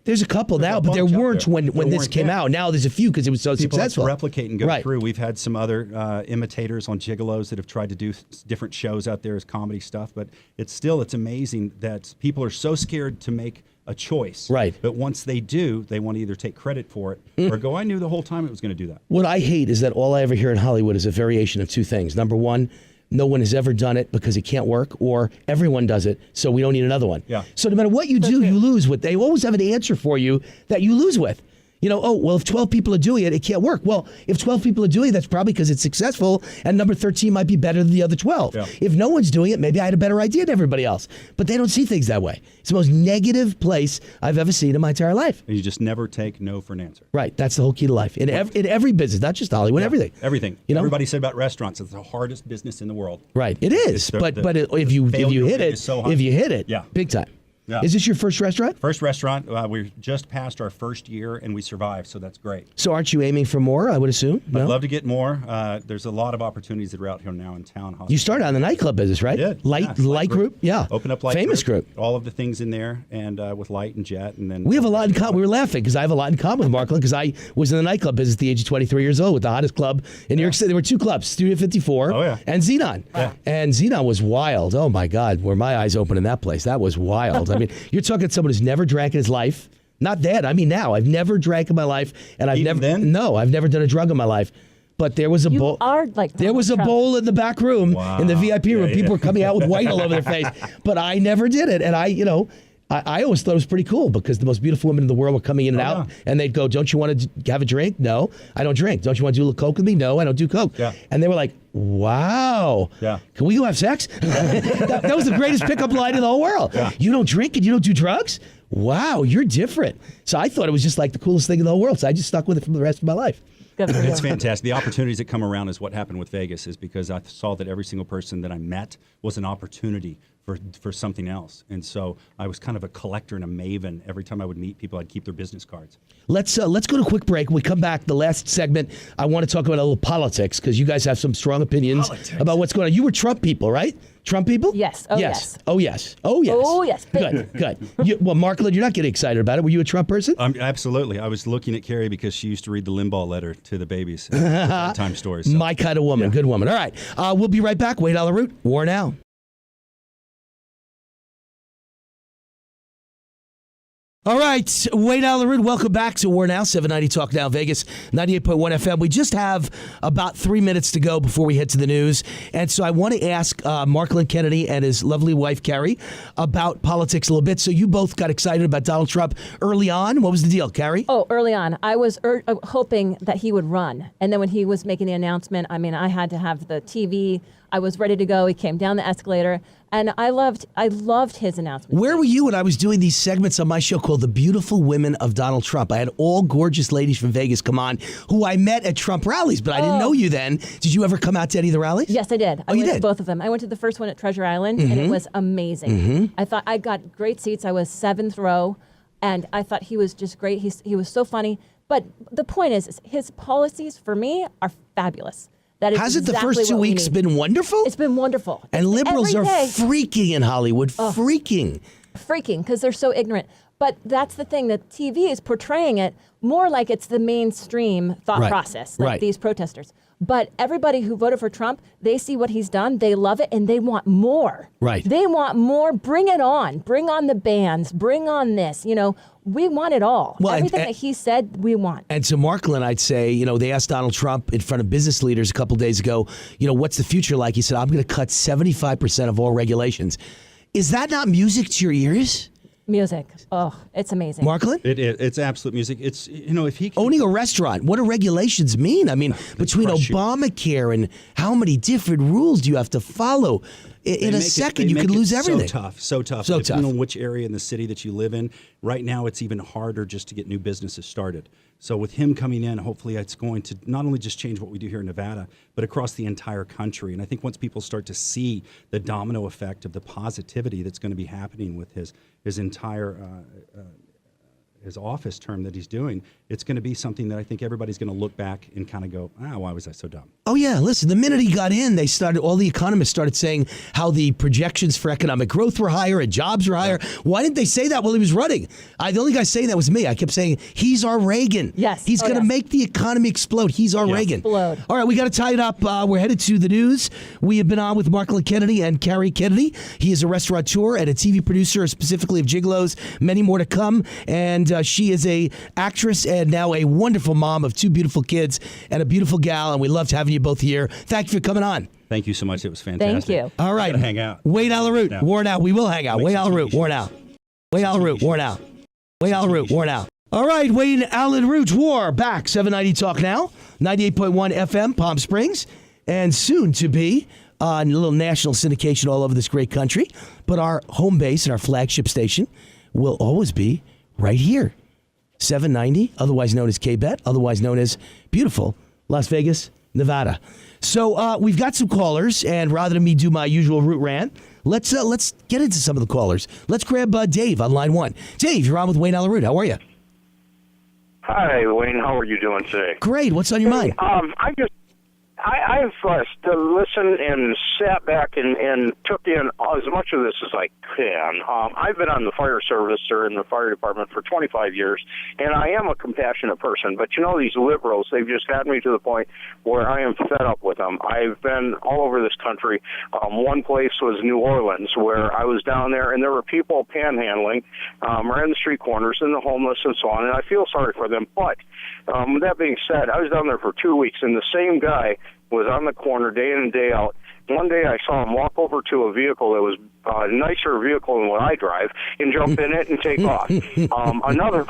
There's a couple now, but there weren't when this came out. Now there's a few because it was so successful. People replicate and go through. We've had some other imitators on gigolos that have tried to do different shows out there as comedy stuff, but it's amazing that people are so scared to make a choice. Right. But once they do, they want to either take credit for it or go, I knew the whole time it was going to do that. What I hate is that all I ever hear in Hollywood is a variation of two things. Number one, no one has ever done it because it can't work, or everyone does it, so we don't need another one. Yeah. So no matter what you do, you lose with. They always have an answer for you that you lose with. If 12 people are doing it, it can't work. Well, if 12 people are doing it, that's probably because it's successful, and number 13 might be better than the other 12. Yeah. If no one's doing it, maybe I had a better idea than everybody else. But they don't see things that way. It's the most negative place I've ever seen in my entire life. And you just never take no for an answer. Right. That's the whole key to life. In every business, not just Hollywood, everything. Everything. Everybody said about restaurants, it's the hardest business in the world. Right. It is. But if you hit it, big time. Yeah. Is this your first restaurant? First restaurant. We're just past our first year, and we survived, so that's great. So aren't you aiming for more, I would assume? No? I'd love to get more. There's a lot of opportunities that are out here now in town. You started on the nightclub business, right? I did. Light group? Yeah. Open up Light Famous group. All of the things in there, and with Light and Jet. And then we have a lot in common. We were laughing because I have a lot in common with Marklin because I was in the nightclub business at the age of 23 years old with the hottest club in New York City. There were two clubs, Studio 54 and Xenon. Yeah. And Xenon was wild. Oh, my God. Were my eyes open in that place. That was wild. I mean, you're talking someone who's never drank in his life. Not then. I mean now. I've never drank in my life, and I've never done a drug in my life. But there was a bowl. There was a bowl in the back room in the VIP room. People were coming out with white all over their face, but I never did it. And I always thought it was pretty cool because the most beautiful women in the world were coming in and out, and they'd go, "Don't you want to have a drink?" No, I don't drink. Don't you want to do a little coke with me? No, I don't do coke. Yeah. And they were like, "Wow, can we go have sex?" that was the greatest pickup line in the whole world. Yeah. You don't drink and you don't do drugs? Wow, you're different. So I thought it was just like the coolest thing in the whole world. So I just stuck with it for the rest of my life. It's fantastic. The opportunities that come around is what happened with Vegas, is because I saw that every single person that I met was an opportunity for something else. And so I was kind of a collector and a maven. Every time I would meet people, I'd keep their business cards. Let's go to a quick break. When we come back, the last segment, I want to talk about a little politics because you guys have some strong opinions about what's going on. You were Trump people, right? Trump people? Yes. Oh, yes. Oh, yes. Oh, yes. Oh, yes. Good. Well, Marklin, you're not getting excited about it. Were you a Trump person? Absolutely. I was looking at Carrie because she used to read the Limbaugh letter to the babies at time stories. So. My kind of woman. Yeah. Good woman. All right. We'll be right back. Wade Allyn, War Now. All right, Wade Allyn, welcome back to War Now, 790 Talk Now Vegas, 98.1 FM. We just have about 3 minutes to go before we head to the news. And so I want to ask Marklin Kennedy and his lovely wife, Carrie, about politics a little bit. So you both got excited about Donald Trump early on. What was the deal, Carrie? Oh, early on. I was hoping that he would run. And then when he was making the announcement, I mean, I had to have the TV. I was ready to go. He came down the escalator. And I loved his announcement. Where were you when I was doing these segments on my show called The Beautiful Women of Donald Trump? I had all gorgeous ladies from Vegas come on who I met at Trump rallies, but I didn't know you then. Did you ever come out to any of the rallies? Yes, I did. I went to both of them. I went to the first one at Treasure Island, and it was amazing. I thought I got great seats. I was 7th row, and I thought he was just great. He was so funny. But the point is his policies, for me, are fabulous. That is Hasn't exactly the first 2 what we weeks need. been wonderful? It's been wonderful. And liberals Every are day. freaking in Hollywood, freaking. Freaking, because they're so ignorant. But that's the thing, that TV is portraying it more like it's the mainstream thought Right. process, like Right. these protesters. But everybody who voted for Trump, they see what he's done, they love it, and they want more. Right. They want more. Bring it on. Bring on the bands. Bring on this. We want it all. Well, Everything and- that he said, we want. And to Marklin, I'd say, they asked Donald Trump in front of business leaders a couple days ago, what's the future like? He said, I'm going to cut 75% of all regulations. Is that not music to your ears? Music. Oh, it's amazing. Marklin? It's absolute music. It's, if he can, Owning a restaurant, what do regulations mean? I mean, between crush you. Obamacare and how many different rules do you have to follow? In a second, you could lose everything. So tough. So Depending tough. on which area in the city that you live in. Right now, it's even harder just to get new businesses started. So with him coming in, hopefully it's going to not only just change what we do here in Nevada, but across the entire country. And I think once people start to see the domino effect of the positivity that's going to be happening with his entire his office term that he's doing, it's going to be something that I think everybody's going to look back and kind of go, why was I so dumb? Oh, yeah. Listen, the minute he got in, all the economists started saying how the projections for economic growth were higher and jobs were higher. Why didn't they say that while he was running? The only guy saying that was me. I kept saying, he's our Reagan. Yes. He's going to yes. make the economy explode. He's our Reagan. Explode. All right, we got to tie it up. We're headed to the news. We have been on with Marklin Kennedy and Carrie Kennedy. He is a restaurateur and a TV producer, specifically of Gigolos. Many more to come. And she is a actress and now a wonderful mom of 2 beautiful kids and a beautiful gal. And we loved having you both here. Thank you for coming on. Thank you so much. It was fantastic. Thank you. All right. Gotta hang out. Wade Allyn, Yeah. worn out. We will hang out. Make Wade some Allyn, TV worn shows. out. Wade Allyn, worn out. Wade Allyn, worn out. All right, Wade Allyn Root, WAR, back. 790 Talk Now, 98.1 FM, Palm Springs, and soon to be on a little national syndication all over this great country. But our home base and our flagship station will always be right here. 790, otherwise known as K-Bet, otherwise known as beautiful Las Vegas, Nevada. So we've got some callers, and rather than me do my usual root rant, let's get into some of the callers. Let's grab Dave on line 1. Dave, you're on with Wayne Allyn. How are you? Hi, Wayne. How are you doing today? Great. What's on your mind? I've listened and sat back and took in as much of this as I can. I've been on the fire service or in the fire department for 25 years, and I am a compassionate person. But these liberals, they've just gotten me to the point where I am fed up with them. I've been all over this country. One place was New Orleans, where I was down there, and there were people panhandling right in the street corners and the homeless and so on, and I feel sorry for them. But with that being said, I was down there for 2 weeks, and the same guy was on the corner day in and day out. One day I saw him walk over to a vehicle that was a nicer vehicle than what I drive and jump in it and take off. Another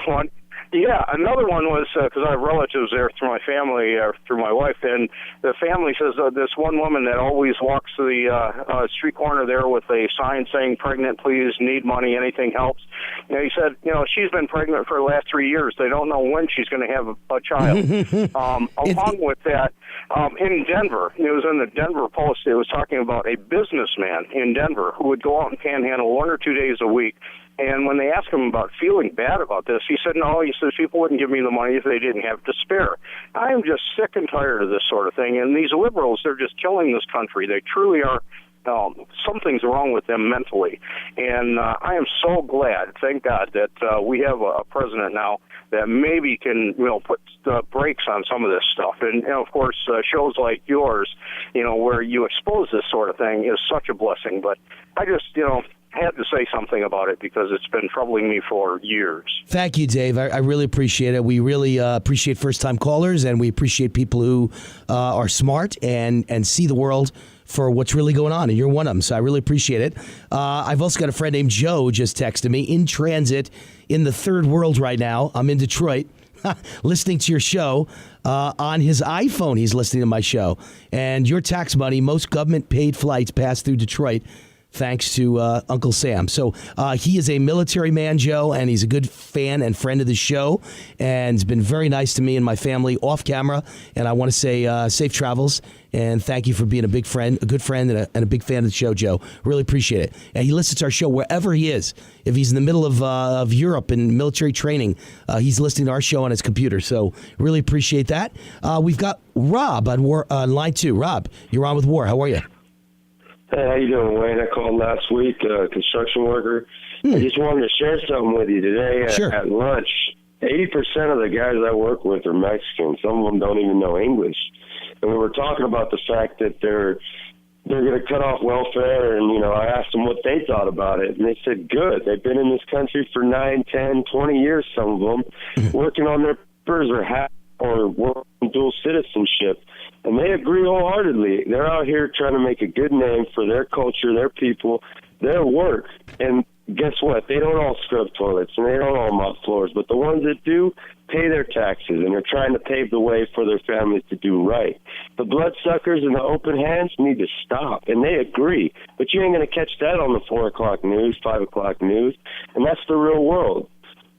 one was because I have relatives there through my family, through my wife, and the family says this one woman that always walks to the street corner there with a sign saying, "Pregnant, please, need money, anything helps." He said, she's been pregnant for the last 3 years. They don't know when she's going to have a child. Along with that, in Denver, it was in the Denver Post, it was talking about a businessman in Denver who would go out and panhandle 1 or 2 days a week. And when they asked him about feeling bad about this, he said, no, he says, people wouldn't give me the money if they didn't have to spare. I am just sick and tired of this sort of thing. And these liberals, they're just killing this country. They truly are. Something's wrong with them mentally. And I am so glad, thank God, that we have a president now that maybe can, put the brakes on some of this stuff. And of course, shows like yours, where you expose this sort of thing is such a blessing. But I just, had to say something about it because it's been troubling me for years. Thank you, Dave. I really appreciate it. We really appreciate first-time callers, and we appreciate people who are smart and see the world for what's really going on, and you're one of them, so I really appreciate it. I've also got a friend named Joe just texted me, in transit in the third world right now. I'm in Detroit, listening to your show. On his iPhone, he's listening to my show. And your tax money, most government-paid flights pass through Detroit. thanks to Uncle Sam. So he is a military man, Joe, and he's a good fan and friend of the show, and has been very nice to me and my family off camera. And I want to say safe travels, and thank you for being a big friend, a good friend, and a big fan of the show, Joe. Really appreciate it. And he listens to our show wherever he is. If he's in the middle of Europe in military training, he's listening to our show on his computer. So really appreciate that. We've got Rob on line 2. Rob, you're on with WAR. How are you? Hey, how you doing, Wayne? I called last week, construction worker. I just wanted to share something with you today. Sure. At lunch, 80% of the guys I work with are Mexican. Some of them don't even know English. And we were talking about the fact that they're going to cut off welfare, and, I asked them what they thought about it, and they said, good. They've been in this country for 9, 10, 20 years, some of them, working on their papers or working dual citizenship. And they agree wholeheartedly. They're out here trying to make a good name for their culture, their people, their work. And guess what? They don't all scrub toilets, and they don't all mop floors. But the ones that do pay their taxes, and they're trying to pave the way for their families to do right. The bloodsuckers and the open hands need to stop, and they agree. But you ain't going to catch that on the 4 o'clock news, 5 o'clock news, and that's the real world.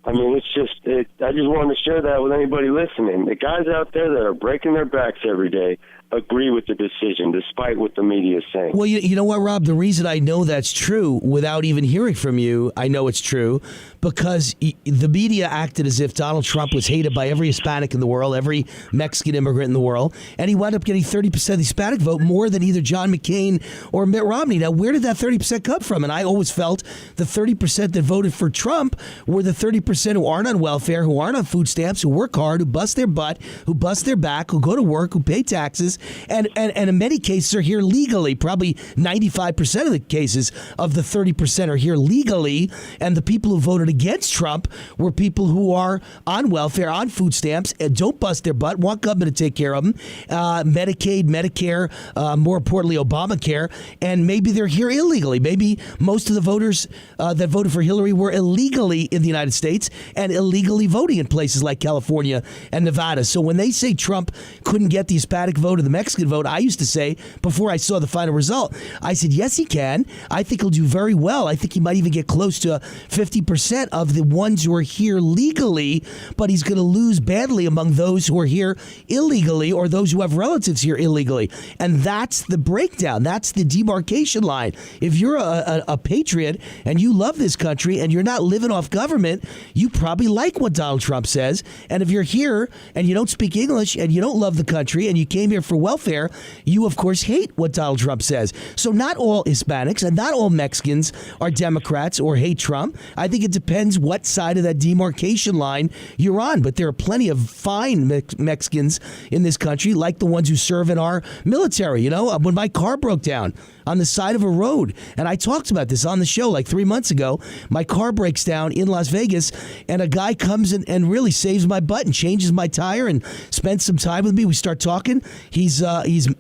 I mean, I just wanted to share that with anybody listening. The guys out there that are breaking their backs every day agree with the decision, despite what the media is saying. Well, you know what, Rob? The reason I know that's true without even hearing from you, I know it's true, because the media acted as if Donald Trump was hated by every Hispanic in the world, every Mexican immigrant in the world, and he wound up getting 30% of the Hispanic vote, more than either John McCain or Mitt Romney. Now, where did that 30% come from? And I always felt the 30% that voted for Trump were the 30% who aren't on welfare, who aren't on food stamps, who work hard, who bust their butt, who bust their back, who go to work, who pay taxes, and in many cases are here legally. Probably 95% of the cases of the 30% are here legally, and the people who voted against Trump were people who are on welfare, on food stamps, and don't bust their butt, want government to take care of them, Medicaid, Medicare, more importantly, Obamacare, and maybe they're here illegally. Maybe most of the voters that voted for Hillary were illegally in the United States and illegally voting in places like California and Nevada. So when they say Trump couldn't get the Hispanic vote or the Mexican vote, I used to say, before I saw the final result, I said, yes, he can. I think he'll do very well. I think he might even get close to 50% of the ones who are here legally, but he's going to lose badly among those who are here illegally or those who have relatives here illegally. And that's the breakdown. That's the demarcation line. If you're a patriot and you love this country and you're not living off government, you probably like what Donald Trump says. And if you're here and you don't speak English and you don't love the country and you came here for welfare, you, of course, hate what Donald Trump says. So not all Hispanics and not all Mexicans are Democrats or hate Trump. I think it depends what side of that demarcation line you're on. But there are plenty of fine Mexicans in this country, like the ones who serve in our military. You know, when my car broke down on the side of a road, and I talked about this on the show like 3 months ago, my car breaks down in Las Vegas, and a guy comes and really saves my butt and changes my tire and spends some time with me. We start talking. He's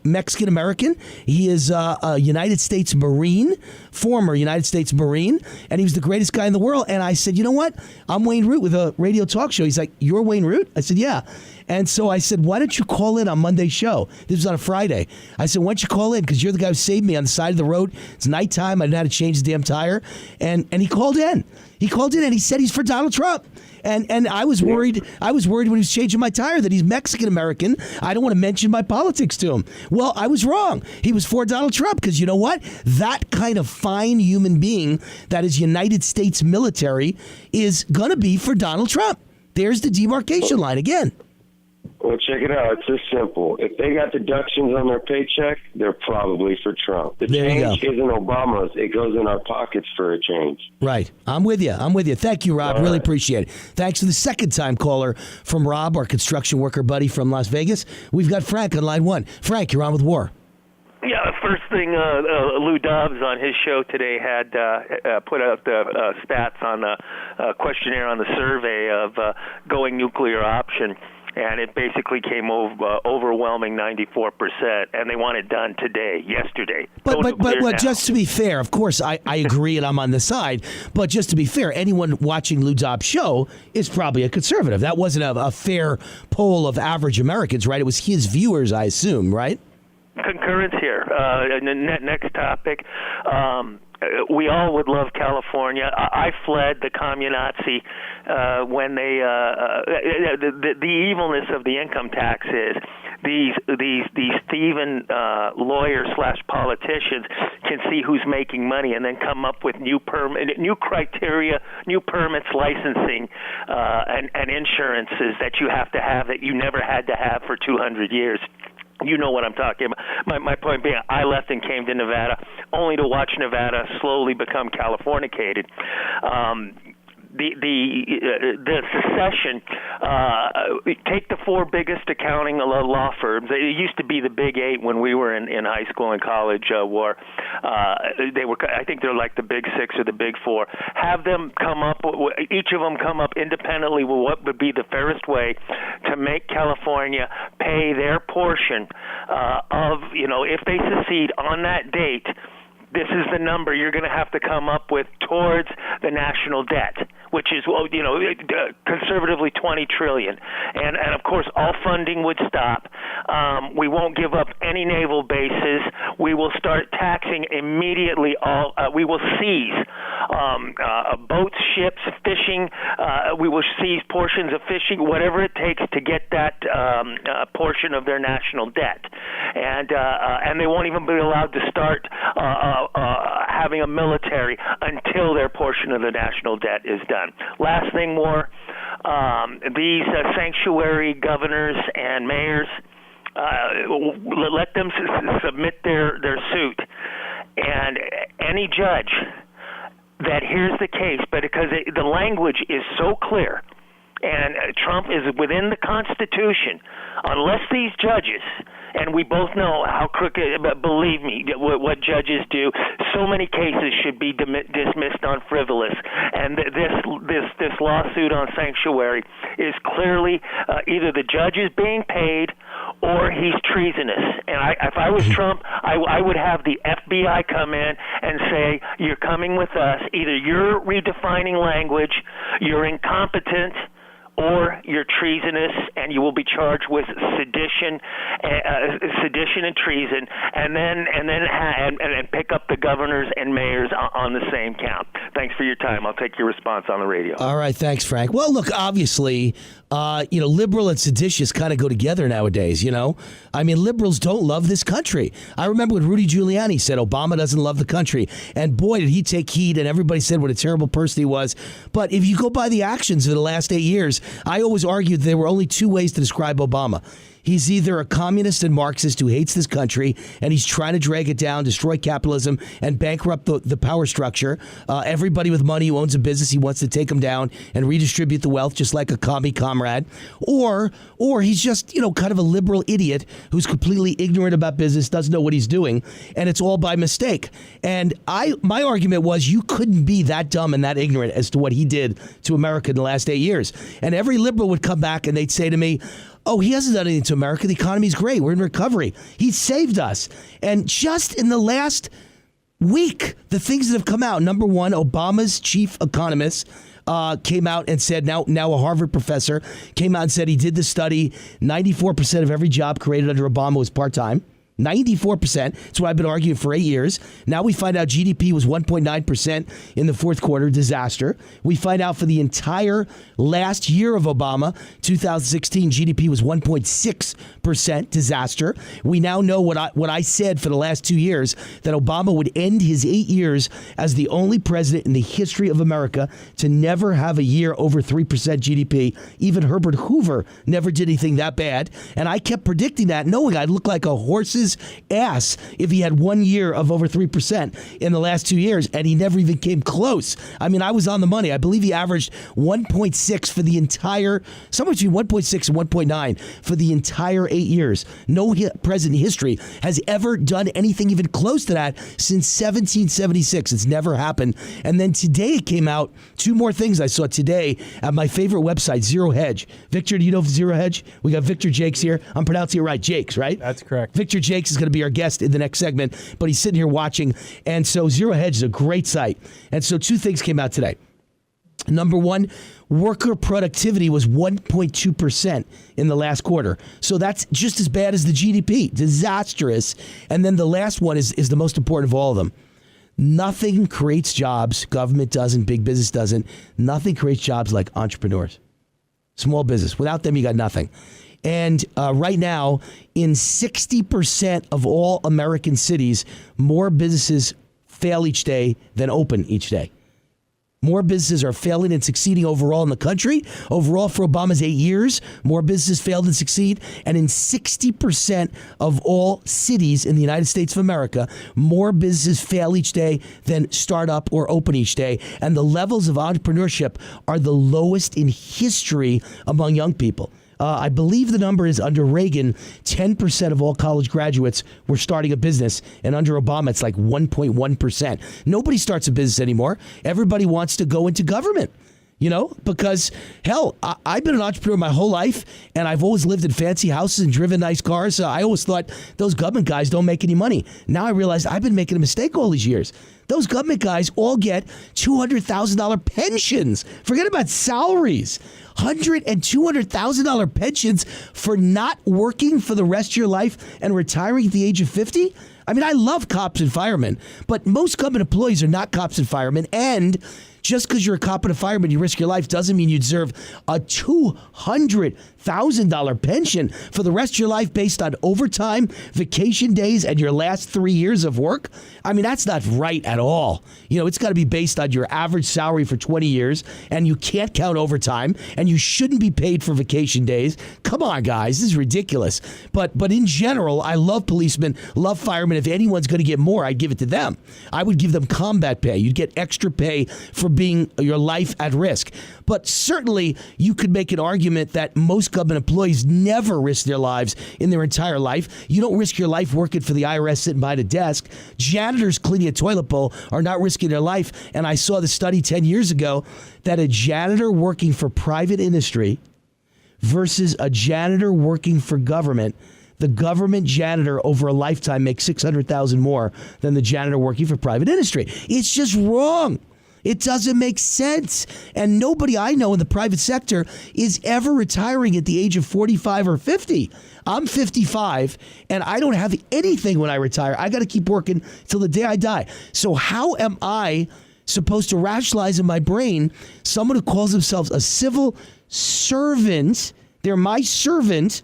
Mexican-American. He is a United States Marine, former United States Marine, and he was the greatest guy in the world. And I said, you know what? I'm Wayne Root with a radio talk show. He's like, you're Wayne Root? I said, yeah. And so I said, why don't you call in on Monday's show? This was on a Friday. I said, why don't you call in? Because you're the guy who saved me on the side of the road. It's nighttime. I didn't know how to change the damn tire. And he called in. He called in and he said he's for Donald Trump. And I was worried. I was worried when he was changing my tire that he's Mexican-American. I don't want to mention my politics to him. Well, I was wrong. He was for Donald Trump because you know what? That kind of fine human being that is United States military is going to be for Donald Trump. There's the demarcation line again. Well, check it out. It's this simple. If they got deductions on their paycheck, they're probably for Trump. The change isn't Obama's. It goes in our pockets for a change. Right. I'm with you. Thank you, Rob. Really appreciate it. Thanks to the second-time caller from Rob, our construction worker buddy from Las Vegas. We've got Frank on line 1. Frank, you're on with WAR. Yeah, the first thing, Lou Dobbs on his show today had put out the stats on the questionnaire on the survey of going nuclear option. And it basically came over overwhelming 94%, and they want it done today, yesterday. But just to be fair, of course, I agree, and I'm on the side. But just to be fair, anyone watching Lou Dobbs' show is probably a conservative. That wasn't a fair poll of average Americans, right? It was his viewers, I assume, right? Concurrence here. And the next topic. we all would love California. I fled the communazi when they the evilness of the income tax is these thieving lawyers / politicians can see who's making money and then come up with new criteria, new permits, licensing, and insurances that you have to have that you never had to have for 200 years. You know what I'm talking about. My point being, I left and came to Nevada only to watch Nevada slowly become Californicated. The secession, take the 4 biggest accounting law firms. It used to be the Big 8 when we were in high school and college. War, they were. I think they're like the Big 6 or the Big 4. Have them come up. Each of them come up independently with what would be the fairest way to make California pay their portion of. If they secede on that date, this is the number you're going to have to come up with towards the national debt, which is, conservatively $20 trillion. And of course, all funding would stop. We won't give up any naval bases. We will start taxing immediately we will seize boats, ships, fishing. We will seize portions of fishing, whatever it takes to get that portion of their national debt. And they won't even be allowed to start having a military until their portion of the national debt is done. Last thing more, these sanctuary governors and mayors, let them submit their suit. And any judge that hears the case, but because the language is so clear, and Trump is within the Constitution, unless these judges, and we both know how crooked, but believe me, what judges do, so many cases should be dismissed on frivolous. And this lawsuit on sanctuary is clearly either the judge is being paid or he's treasonous. And if I was Trump, I would have the FBI come in and say, you're coming with us. Either you're redefining language, you're incompetent, or you're treasonous, and you will be charged with sedition and treason, and then pick up the governors and mayors on the same count. Thanks for your time. I'll take your response on the radio. All right, thanks, Frank. Well, look, obviously, liberal and seditious kind of go together nowadays. I mean, liberals don't love this country. I remember when Rudy Giuliani said Obama doesn't love the country, and boy, did he take heed, and everybody said what a terrible person he was. But if you go by the actions of the last 8 years, I always argued there were only 2 ways to describe Obama. He's either a communist and Marxist who hates this country, and he's trying to drag it down, destroy capitalism, and bankrupt the power structure. Everybody with money who owns a business, he wants to take them down and redistribute the wealth just like a commie comrade. Or he's just, kind of a liberal idiot who's completely ignorant about business, doesn't know what he's doing, and it's all by mistake. And my argument was you couldn't be that dumb and that ignorant as to what he did to America in the last 8 years. And every liberal would come back and they'd say to me, oh, he hasn't done anything to America. The economy's great. We're in recovery. He saved us. And just in the last week, the things that have come out. Number one, Obama's chief economist came out and said, now a Harvard professor, came out and said he did the study. 94% of every job created under Obama was part-time. 94%. That's what I've been arguing for 8 years. Now we find out GDP was 1.9% in the fourth quarter. Disaster. We find out for the entire last year of Obama, 2016, GDP was 1.6%. Disaster. We now know what I said for the last 2 years, that Obama would end his 8 years as the only president in the history of America to never have a year over 3% GDP. Even Herbert Hoover never did anything that bad. And I kept predicting that, knowing I'd look like a horse's ass if he had 1 year of over 3% in the last 2 years, and he never even came close. I mean, I was on the money. I believe he averaged 1.6 for the entire, somewhere between 1.6 and 1.9 for the entire 8 years. No president in history has ever done anything even close to that since 1776. It's never happened. And then today it came out, 2 more things I saw today at my favorite website, Zero Hedge. Victor, do you know Zero Hedge? We got Victor Jakes here. I'm pronouncing it right. Jakes, right? That's correct. Victor Jakes is going to be our guest in the next segment, but he's sitting here watching. And so Zero Hedge is a great site. And so 2 things came out today. Number one, worker productivity was 1.2% in the last quarter. So that's just as bad as the GDP. Disastrous. And then the last one is the most important of all of them. Nothing creates jobs. Government doesn't. Big business doesn't. Nothing creates jobs like entrepreneurs. Small business. Without them, you got nothing. And right now, in 60% of all American cities, more businesses fail each day than open each day. More businesses are failing and succeeding overall in the country. Overall, for Obama's 8 years, more businesses failed and succeed. And in 60% of all cities in the United States of America, more businesses fail each day than start up or open each day. And the levels of entrepreneurship are the lowest in history among young people. I believe the number is under Reagan, 10% of all college graduates were starting a business. And under Obama, it's like 1.1%. Nobody starts a business anymore. Everybody wants to go into government, because, hell, I've been an entrepreneur my whole life, and I've always lived in fancy houses and driven nice cars. I always thought those government guys don't make any money. Now I realize I've been making a mistake all these years. Those government guys all get $200,000 pensions. Forget about salaries. $100,000 and $200,000 pensions for not working for the rest of your life and retiring at the age of 50? I mean, I love cops and firemen, but most government employees are not cops and firemen. And just because you're a cop and a fireman, you risk your life doesn't mean you deserve a $200,000 pension for the rest of your life based on overtime, vacation days, and your last 3 years of work. I mean, that's not right at all. It's got to be based on your average salary for 20 years, and you can't count overtime, and you shouldn't be paid for vacation days. Come on, guys, this is ridiculous. But in general, I love policemen, love firemen. If anyone's going to get more, I'd give it to them. I would give them combat pay. You'd get extra pay for being your life at risk. But certainly, you could make an argument that most government employees never risk their lives in their entire life. You don't risk your life working for the IRS sitting behind a desk. Janitors cleaning a toilet bowl are not risking their life. And I saw the study 10 years ago that a janitor working for private industry versus a janitor working for government, the government janitor over a lifetime makes $600,000 more than the janitor working for private industry. It's just wrong. It doesn't make sense. And nobody I know in the private sector is ever retiring at the age of 45 or 50. I'm 55, and I don't have anything when I retire. I got to keep working till the day I die. So how am I supposed to rationalize in my brain someone who calls themselves a civil servant? They're my servant.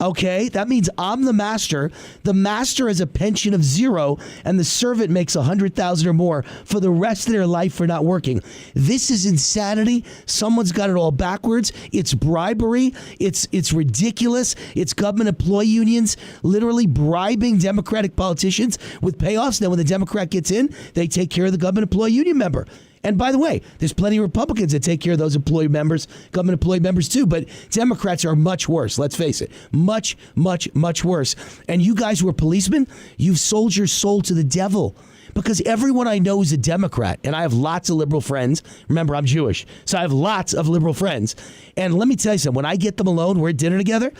Okay, that means I'm the master. The master has a pension of zero, and the servant makes $100,000 or more for the rest of their life for not working. This is insanity. Someone's got it all backwards. It's bribery. It's ridiculous. It's government employee unions literally bribing Democratic politicians with payoffs. Then when the Democrat gets in, they take care of the government employee union member. And by the way, there's plenty of Republicans that take care of those employee members, government employee members too. But Democrats are much worse. Let's face it. Much, much, much worse. And you guys who are policemen, you've sold your soul to the devil. Because everyone I know is a Democrat. And I have lots of liberal friends. Remember, I'm Jewish. So I have lots of liberal friends. And let me tell you something. When I get them alone, we're at dinner together,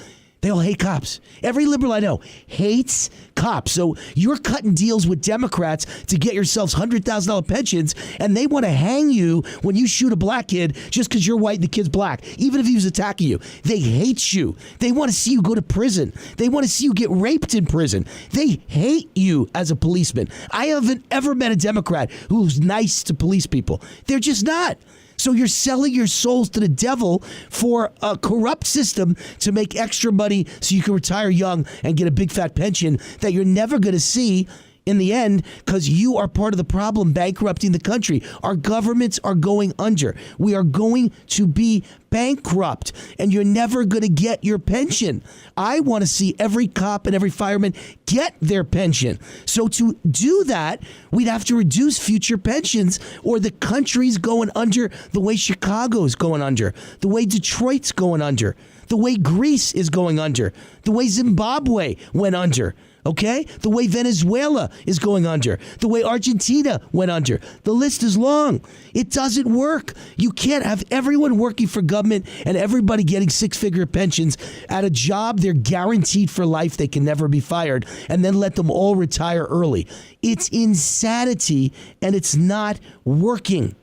they all hate cops. Every liberal I know hates cops. So you're cutting deals with Democrats to get yourselves $100,000 pensions, and they want to hang you when you shoot a black kid just because you're white and the kid's black, even if he was attacking you. They hate you. They want to see you go to prison. They want to see you get raped in prison. They hate you as a policeman. I haven't ever met a Democrat who's nice to police people. They're just not. So you're selling your souls to the devil for a corrupt system to make extra money so you can retire young and get a big fat pension that you're never going to see in the end, because you are part of the problem bankrupting the country. Our governments are going under. We are going to be bankrupt, and you're never going to get your pension. I want to see every cop and every fireman get their pension. So to do that, we'd have to reduce future pensions, or the country's going under the way Chicago's going under, the way Detroit's going under, the way Greece is going under, the way Zimbabwe went under. Okay? The way Venezuela is going under. The way Argentina went under. The list is long. It doesn't work. You can't have everyone working for government and everybody getting six-figure pensions at a job they're guaranteed for life, they can never be fired, and then let them all retire early. It's insanity, and it's not working.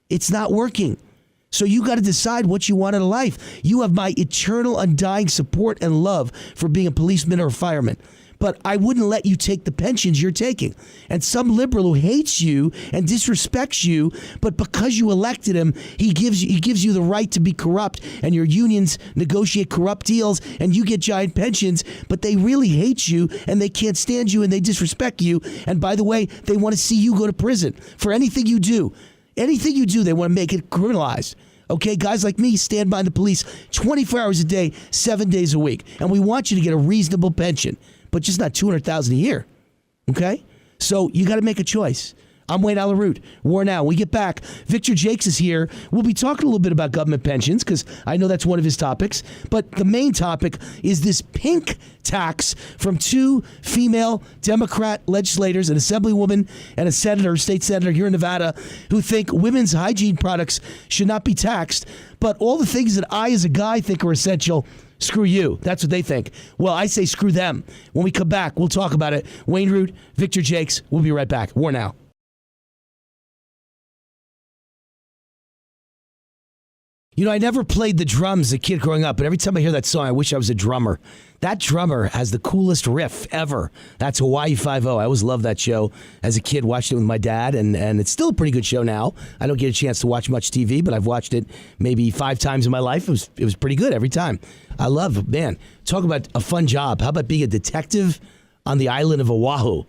It's not working. So you got to decide what you want in life. You have my eternal, undying support and love for being a policeman or a fireman. but I wouldn't let you take the pensions you're taking. And some liberal who hates you and disrespects you, but because you elected him, he gives you the right to be corrupt, and your unions negotiate corrupt deals, and you get giant pensions, but they really hate you, and they can't stand you, and they disrespect you. And by the way, they want to see you go to prison for anything you do. Anything you do, they want to make it criminalized. Okay, guys like me stand by the police 24 hours a day, 7 days a week. And we want you to get a reasonable pension, but just not $200,000 a year. Okay? So you got to make a choice. I'm Wayne Allyn. War Now. When we get back, Victor Jakes is here. We'll be talking a little bit about government pensions because I know that's one of his topics. But the main topic is this pink tax from 2 female Democrat legislators, an assemblywoman and a senator, state senator here in Nevada, who think women's hygiene products should not be taxed. But all the things that I as a guy think are essential, screw you. That's what they think. Well, I say screw them. When we come back, we'll talk about it. Wayne Root, Victor Jakes. We'll be right back. War Now. You know, I never played the drums as a kid growing up, but every time I hear that song, I wish I was a drummer. That drummer has the coolest riff ever. That's Hawaii Five-0. I always loved that show as a kid, watched it with my dad, and it's still a pretty good show now. I don't get a chance to watch much TV, but I've watched it maybe 5 times in my life. It was pretty good every time. I love it. Man, talk about a fun job. How about being a detective on the island of Oahu?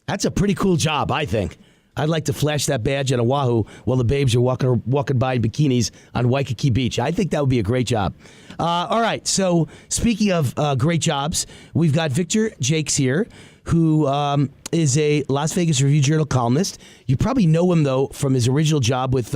That's a pretty cool job, I think. I'd like to flash that badge on Oahu while the babes are walking by in bikinis on Waikiki Beach. I think that would be a great job. All right, so speaking of great jobs, we've got Victor Jakes here, who is a Las Vegas Review-Journal columnist. You probably know him, though, from his original job with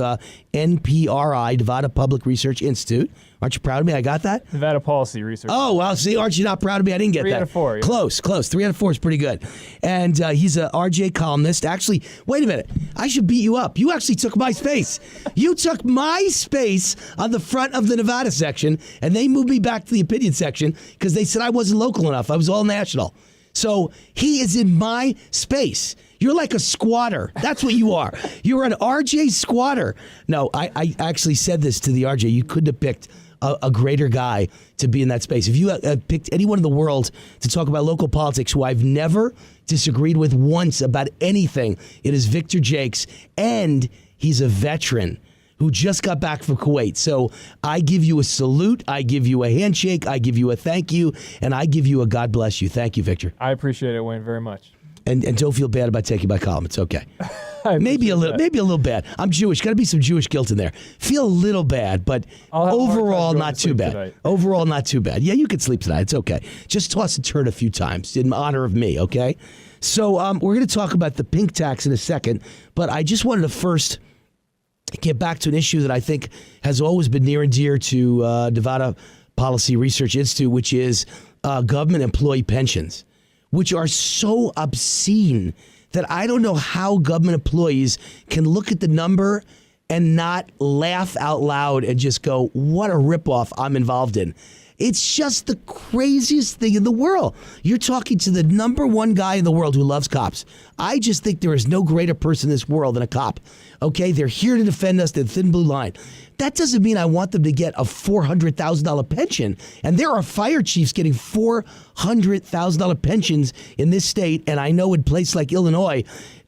NPRI, Nevada Public Research Institute. Aren't you proud of me? I got that? Nevada Policy Research. Oh, well, see, aren't you not proud of me? I didn't get 3 that. 3 out of 4. Yeah. Close. 3 out of 4 is pretty good. And he's a RJ columnist. Actually, wait a minute. I should beat you up. You actually took my space. You took my space on the front of the Nevada section, and they moved me back to the opinion section because they said I wasn't local enough. I was all national. So he is in my space. You're like a squatter. That's what you are. You're an RJ squatter. No, I actually said this to the RJ. You couldn't have picked a greater guy to be in that space. If you picked anyone in the world to talk about local politics who I've never disagreed with once about anything, it is Victor Jakes, and he's a veteran who just got back from Kuwait. So I give you a salute, I give you a handshake, I give you a thank you, and I give you a God bless you. Thank you, Victor. I appreciate it, Wayne, very much. And don't feel bad about taking my column. It's okay. Maybe a little bad. I'm Jewish. Got to be some Jewish guilt in there. Feel a little bad, but overall not too bad. Tonight. Overall not too bad. Yeah, you can sleep tonight. It's okay. Just toss a turd a few times in honor of me, okay? So we're going to talk about the pink tax in a second, but I just wanted to first get back to an issue that I think has always been near and dear to Nevada Policy Research Institute, which is government employee pensions, which are so obscene that I don't know how government employees can look at the number and not laugh out loud and just go, what a ripoff I'm involved in. It's just the craziest thing in the world. You're talking to the number one guy in the world who loves cops. I just think there is no greater person in this world than a cop. Okay, they're here to defend us, they're the thin blue line. That doesn't mean I want them to get a $400,000 pension. And there are fire chiefs getting $400,000 pensions in this state, and I know in places like Illinois,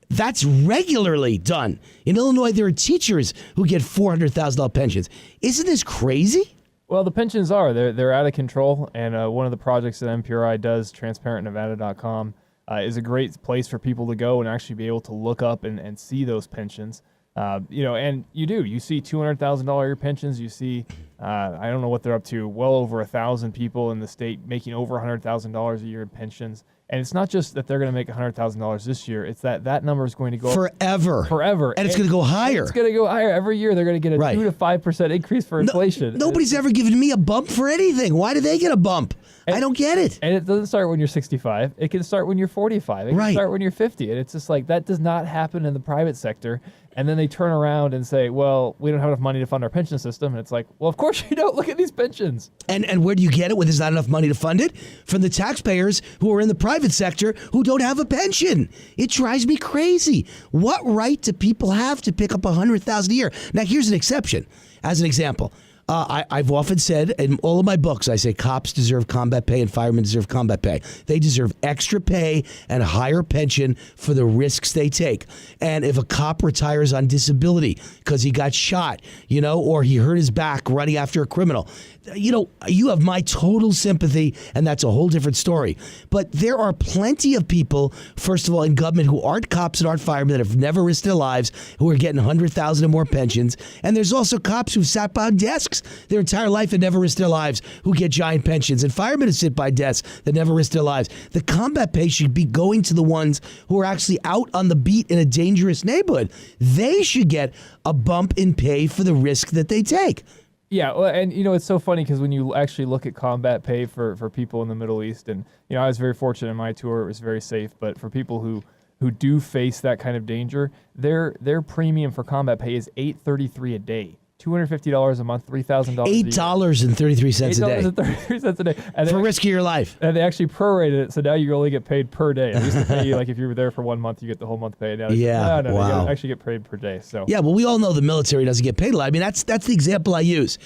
that's regularly done. In Illinois, there are teachers who get $400,000 pensions. Isn't this crazy? Well, the pensions are. They're out of control, and one of the projects that MPRI does, transparentnevada.com, is a great place for people to go and actually be able to look up and see those pensions. And you see $200,000 year pensions. You see, I don't know what they're up to, well over 1,000 people in the state making over $100,000 a year in pensions. And it's not just that they're going to make $100,000 this year. It's that number is going to go forever. And it's going to go higher. It's going to go higher. Every year they're going to get a 2 to 5% increase for inflation. Nobody's ever given me a bump for anything. Why do they get a bump? I don't get it. And it doesn't start when you're 65. It can start when you're 45. It can start when you're 50. And it's just like that does not happen in the private sector. And then they turn around and say, well, we don't have enough money to fund our pension system. And it's like, well, of course you don't. Look at these pensions. And where do you get it when there's not enough money to fund it? From the taxpayers who are in the private sector who don't have a pension. It drives me crazy. What right do people have to pick up $100,000 a year? Now, here's an exception. As an example, I've often said in all of my books, I say cops deserve combat pay and firemen deserve combat pay. They deserve extra pay and higher pension for the risks they take. And if a cop retires on disability because he got shot, or he hurt his back running after a criminal, you have my total sympathy, and that's a whole different story. But there are plenty of people, first of all, in government who aren't cops and aren't firemen that have never risked their lives, who are getting 100,000 or more pensions. And there's also cops who've sat behind desks their entire life and never risked their lives, who get giant pensions, and firemen who sit by desks that never risk their lives. The combat pay should be going to the ones who are actually out on the beat in a dangerous neighborhood. They should get a bump in pay for the risk that they take. Yeah, well, and it's so funny because when you actually look at combat pay for people in the Middle East, and I was very fortunate in my tour; it was very safe. But for people who do face that kind of danger, their premium for combat pay is $833 a day, $250 a month, $3,000. $8.33 a day. $8.33 a day, and for risk of your life. And they actually prorated it, so now you only get paid per day. They used to pay you like if you were there for 1 month, you get the whole month paid. Now no, wow. You actually get paid per day. So yeah, well, we all know the military doesn't get paid a lot. I mean, that's the example I use.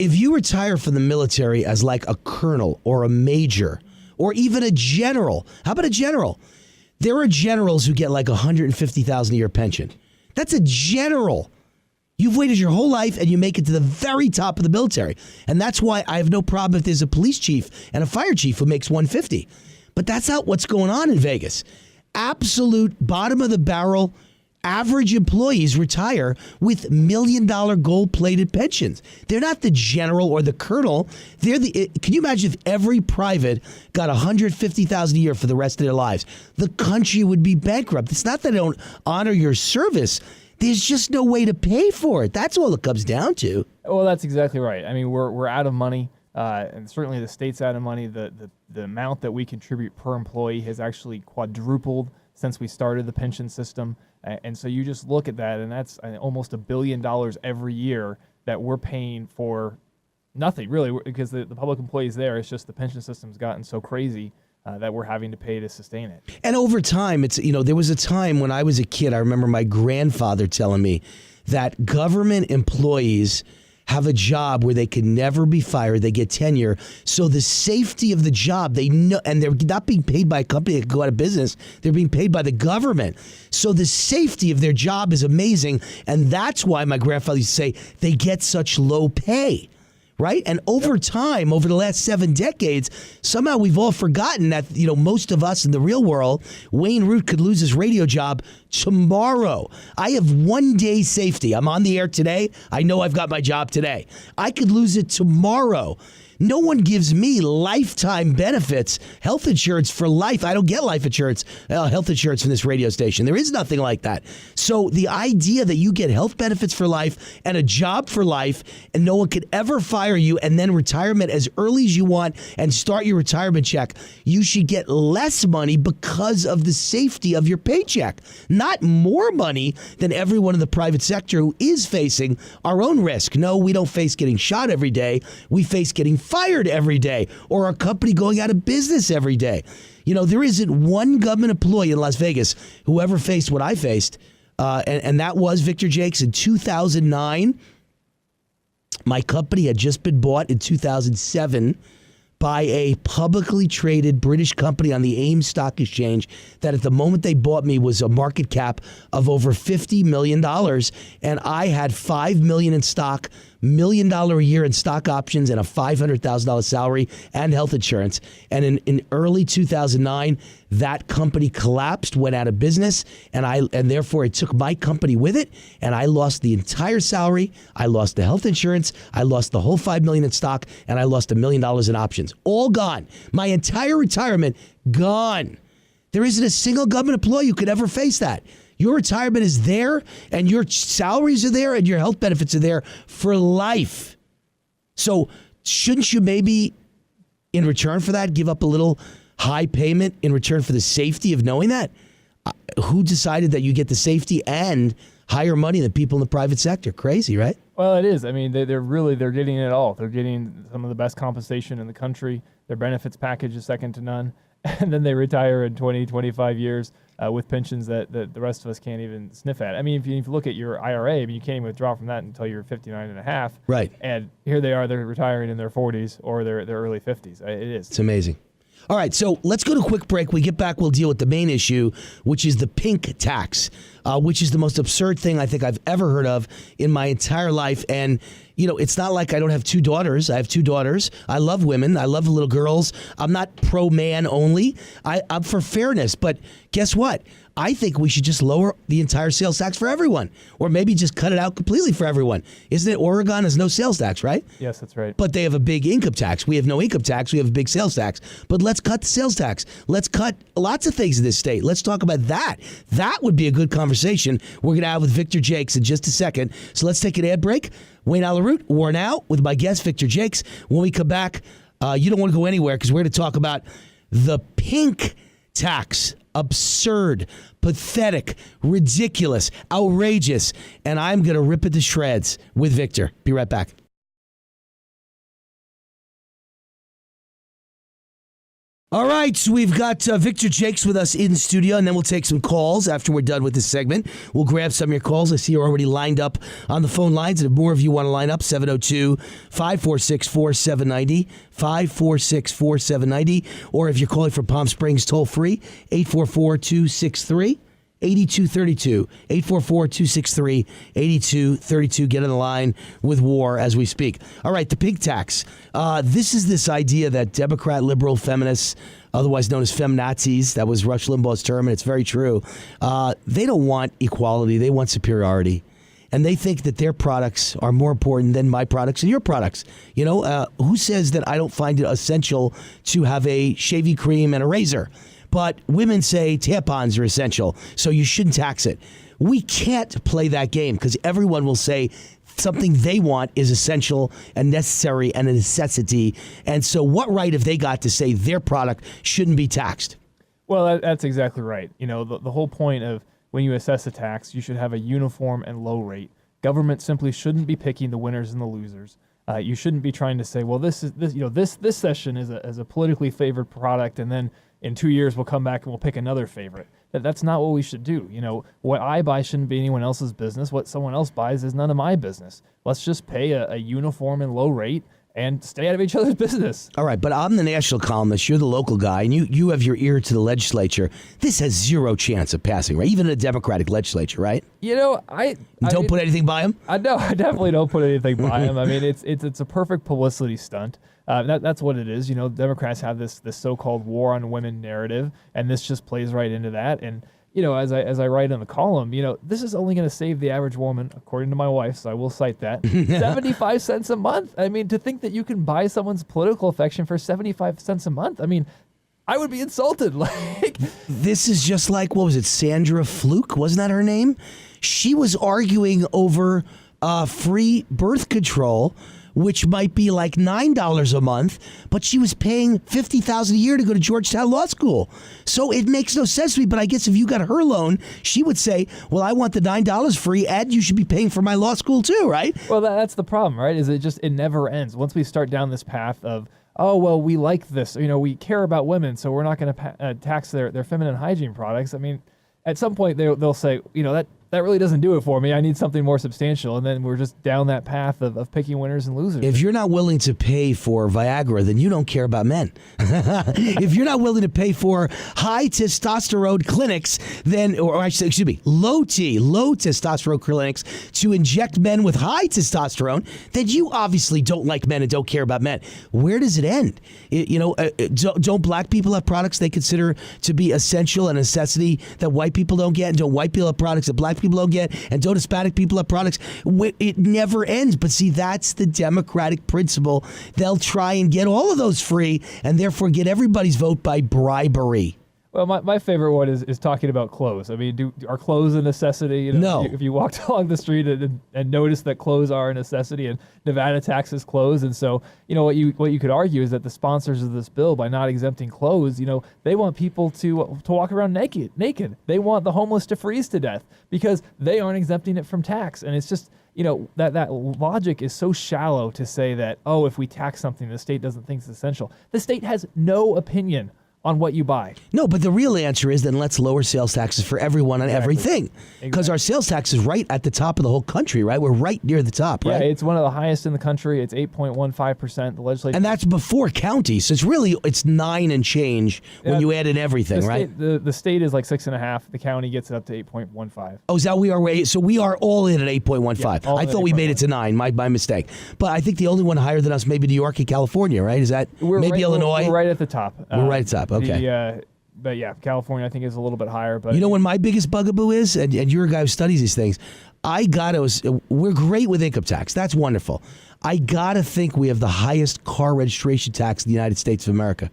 If you retire from the military as like a colonel or a major or even a general, how about a general? There are generals who get like $150,000 a year pension. That's a general. You've waited your whole life and you make it to the very top of the military. And that's why I have no problem if there's a police chief and a fire chief who makes $150. But that's not what's going on in Vegas. Absolute bottom of the barrel average employees retire with $1 million gold-plated pensions. They're not the general or the colonel. Can you imagine if every private got $150,000 a year for the rest of their lives? The country would be bankrupt. It's not that they don't honor your service. There's just no way to pay for it. That's all it comes down to. Well, that's exactly right. I mean, we're out of money, and certainly the state's out of money. The amount that we contribute per employee has actually quadrupled since we started the pension system. And so you just look at that, and that's almost $1 billion every year that we're paying for nothing, really, because the public employees there. It's just the pension system's gotten so crazy that we're having to pay to sustain it. And over time, there was a time when I was a kid, I remember my grandfather telling me that government employees have a job where they can never be fired. They get tenure. So the safety of the job, they know, and they're not being paid by a company that could go out of business. They're being paid by the government. So the safety of their job is amazing. And that's why my grandfather used to say they get such low pay. Right? And over time, over the last 7 decades, somehow we've all forgotten that, most of us in the real world, Wayne Root could lose his radio job tomorrow. I have 1 day safety. I'm on the air today. I know I've got my job today. I could lose it tomorrow. No one gives me lifetime benefits, health insurance for life. I don't get life insurance, health insurance from this radio station. There is nothing like that. So the idea that you get health benefits for life and a job for life and no one could ever fire you and then retirement as early as you want and start your retirement check, you should get less money because of the safety of your paycheck, not more money than everyone in the private sector who is facing our own risk. No, we don't face getting shot every day. We face getting fired every day, or a company going out of business every day. There isn't one government employee in Las Vegas who ever faced what I faced, and that was Victor Jakes in 2009. My company had just been bought in 2007 by a publicly traded British company on the AIM Stock Exchange that at the moment they bought me was a market cap of over $50 million. And I had $5 million in stock, $1 million a year in stock options, and a $500,000 salary and health insurance. And in early 2009, that company collapsed, went out of business, and therefore it took my company with it, and I lost the entire salary, I lost the health insurance, I lost the whole $5 million in stock, and I lost $1 million in options. All gone. My entire retirement gone. There isn't a single government employee who could ever face that. Your retirement is there, and your salaries are there, and your health benefits are there for life. So shouldn't you maybe, in return for that, give up a little high payment in return for the safety of knowing that? Who decided that you get the safety and higher money than people in the private sector? Crazy, right? Well, it is. I mean, they're getting it all. They're getting some of the best compensation in the country. Their benefits package is second to none. And then they retire in 20, 25 years with pensions that the rest of us can't even sniff at. I mean, if you look at your IRA, I mean, you can't even withdraw from that until you're 59 and a half. Right. And here they are, they're retiring in their 40s or their early 50s. It is. It's amazing. All right, so let's go to a quick break. We get back, we'll deal with the main issue, which is the pink tax, which is the most absurd thing I think I've ever heard of in my entire life. And, you know, it's not like I don't have two daughters. I have two daughters. I love women. I love little girls. I'm not pro-man only. I'm for fairness. But guess what? I think we should just lower the entire sales tax for everyone, or maybe just cut it out completely for everyone. Isn't it? Oregon has no sales tax, right? Yes, that's right. But they have a big income tax. We have no income tax. We have a big sales tax. But let's cut the sales tax. Let's cut lots of things in this state. Let's talk about that. That would be a good conversation we're going to have with Victor Jakes in just a second. So let's take an ad break. Wayne Alaroot, War Now, with my guest, Victor Jakes. When we come back, you don't want to go anywhere because we're going to talk about the pink tax. Absurd, pathetic, ridiculous, outrageous, and I'm going to rip it to shreds with Victor. Be right back. All right, so we've got Victor Jakes with us in studio, and then we'll take some calls after we're done with this segment. We'll grab some of your calls. I see you're already lined up on the phone lines, and if more of you want to line up, 702-546-4790, 546-4790, or if you're calling from Palm Springs, toll-free, 844-263. 8232, 844-263-8232. Get on the line with WAR as we speak. All right, the pink tax. This is this idea that Democrat, liberal, feminists, otherwise known as feminazis, that was Rush Limbaugh's term, and it's very true. They don't want equality. They want superiority. And they think that their products are more important than my products and your products. You know, who says that I don't find it essential to have a shaving cream and a razor? But women say tampons are essential, so you shouldn't tax it. We can't play that game because everyone will say something they want is essential and necessary and a necessity. And so what right have they got to say their product shouldn't be taxed? Well, that's exactly right. You know, the whole point of when you assess a tax, you should have a uniform and low rate. Government simply shouldn't be picking the winners and the losers. You shouldn't be trying to say, well, this session is a politically favored product, and then in 2 years we'll come back and we'll pick another favorite. That's not what we should do. You know, what I buy shouldn't be anyone else's business. What someone else buys is none of my business. Let's just pay a uniform and low rate and stay out of each other's business. All right, but I'm the national columnist. You're the local guy, and you have your ear to the legislature. This has zero chance of passing, right? Even in a Democratic legislature, right? You know, I don't put anything by him. I definitely don't put anything by him. I mean, it's a perfect publicity stunt. That's what it is. You know, Democrats have this so-called war on women narrative, and this just plays right into that. And you know, as I write in the column, you know, this is only going to save the average woman, according to my wife, so I will cite that, 75 cents a month. I mean, to think that you can buy someone's political affection for 75 cents a month, I mean, I would be insulted. Like, this is just like, what was it, Sandra Fluke? Wasn't that her name? She was arguing over free birth control, which might be like $9 a month, but she was paying $50,000 a year to go to Georgetown Law School. So it makes no sense to me. But I guess if you got her loan, she would say, well, I want the $9 free, and you should be paying for my law school too, right? Well, that's the problem, right? Is it never ends. Once we start down this path of, oh, well, we like this, you know, we care about women, so we're not going to tax their feminine hygiene products. I mean, at some point they'll say, you know, that really doesn't do it for me. I need something more substantial. And then we're just down that path of picking winners and losers. If you're not willing to pay for Viagra, then you don't care about men. If you're not willing to pay for high testosterone clinics, then, or excuse me, low testosterone clinics to inject men with high testosterone, then you obviously don't like men and don't care about men. Where does it end? Don't black people have products they consider to be essential and a necessity that white people don't get? And don't white people have products that black people don't get? And don't Hispanic people have products? It never ends. But see, that's the Democratic principle. They'll try and get all of those free and therefore get everybody's vote by bribery. Well, my favorite one is talking about clothes. I mean, are clothes a necessity? You know, no. If you walked along the street and noticed that clothes are a necessity, and Nevada taxes clothes, and so, you know, what you could argue is that the sponsors of this bill, by not exempting clothes, you know, they want people to walk around naked. They want the homeless to freeze to death because they aren't exempting it from tax. And it's just, you know, that logic is so shallow to say that, oh, if we tax something, the state doesn't think it's essential. The state has no opinion on what you buy. No, but the real answer is then let's lower sales taxes for everyone on everything. Because our sales tax is right at the top of the whole country, right? We're right near the top, right? Yeah, it's one of the highest in the country. It's 8.15%. The legislature, and that's before counties. So it's 9 and change when you add in everything, right? The state is like 6.5. The county gets it up to 8.15. Oh, is that we are? So we are all in at 8.15. Yeah, I thought we made it to 9. My mistake. But I think the only one higher than us, maybe New York and California, right? Is that maybe Illinois? We're right at the top. We're right at the top. Okay. But yeah, California I think is a little bit higher. But you know what my biggest bugaboo is, and you're a guy who studies these things. We're great with income tax. That's wonderful. I gotta think we have the highest car registration tax in the United States of America.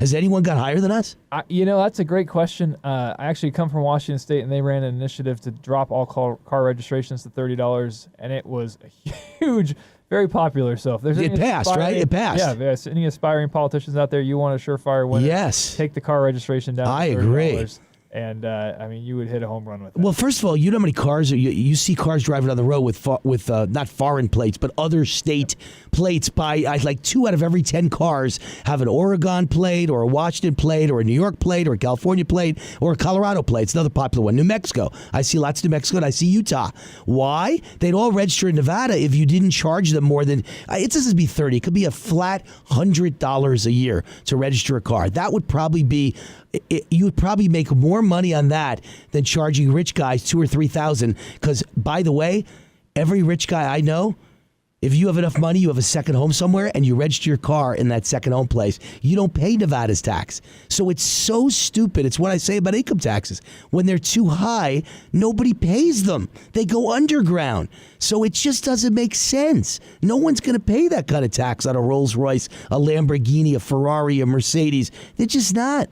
Has anyone got higher than us? That's a great question. I actually come from Washington State, and they ran an initiative to drop all car registrations to $30, and it was a huge, very popular. So if there's it passed, right? It passed. Yeah, there's any aspiring politicians out there, you want a surefire winner. Yes. Take the car registration down to $30. I agree. And you would hit a home run with that. Well, first of all, you know how many cars you see cars driving down the road with not foreign plates, but other state plates. Like 2 out of every 10 cars have an Oregon plate or a Washington plate or a New York plate or a California plate or a Colorado plate. It's another popular one. New Mexico. I see lots of New Mexico, and I see Utah. Why? They'd all register in Nevada if you didn't charge them more than it doesn't be $30. It could be a flat $100 a year to register a car. That would probably be. You would probably make more money on that than charging rich guys $2,000 or $3,000. Because, by the way, every rich guy I know, if you have enough money, you have a second home somewhere, and you register your car in that second home place, you don't pay Nevada's tax. So it's so stupid. It's what I say about income taxes. When they're too high, nobody pays them. They go underground. So it just doesn't make sense. No one's going to pay that kind of tax on a Rolls Royce, a Lamborghini, a Ferrari, a Mercedes. They're just not.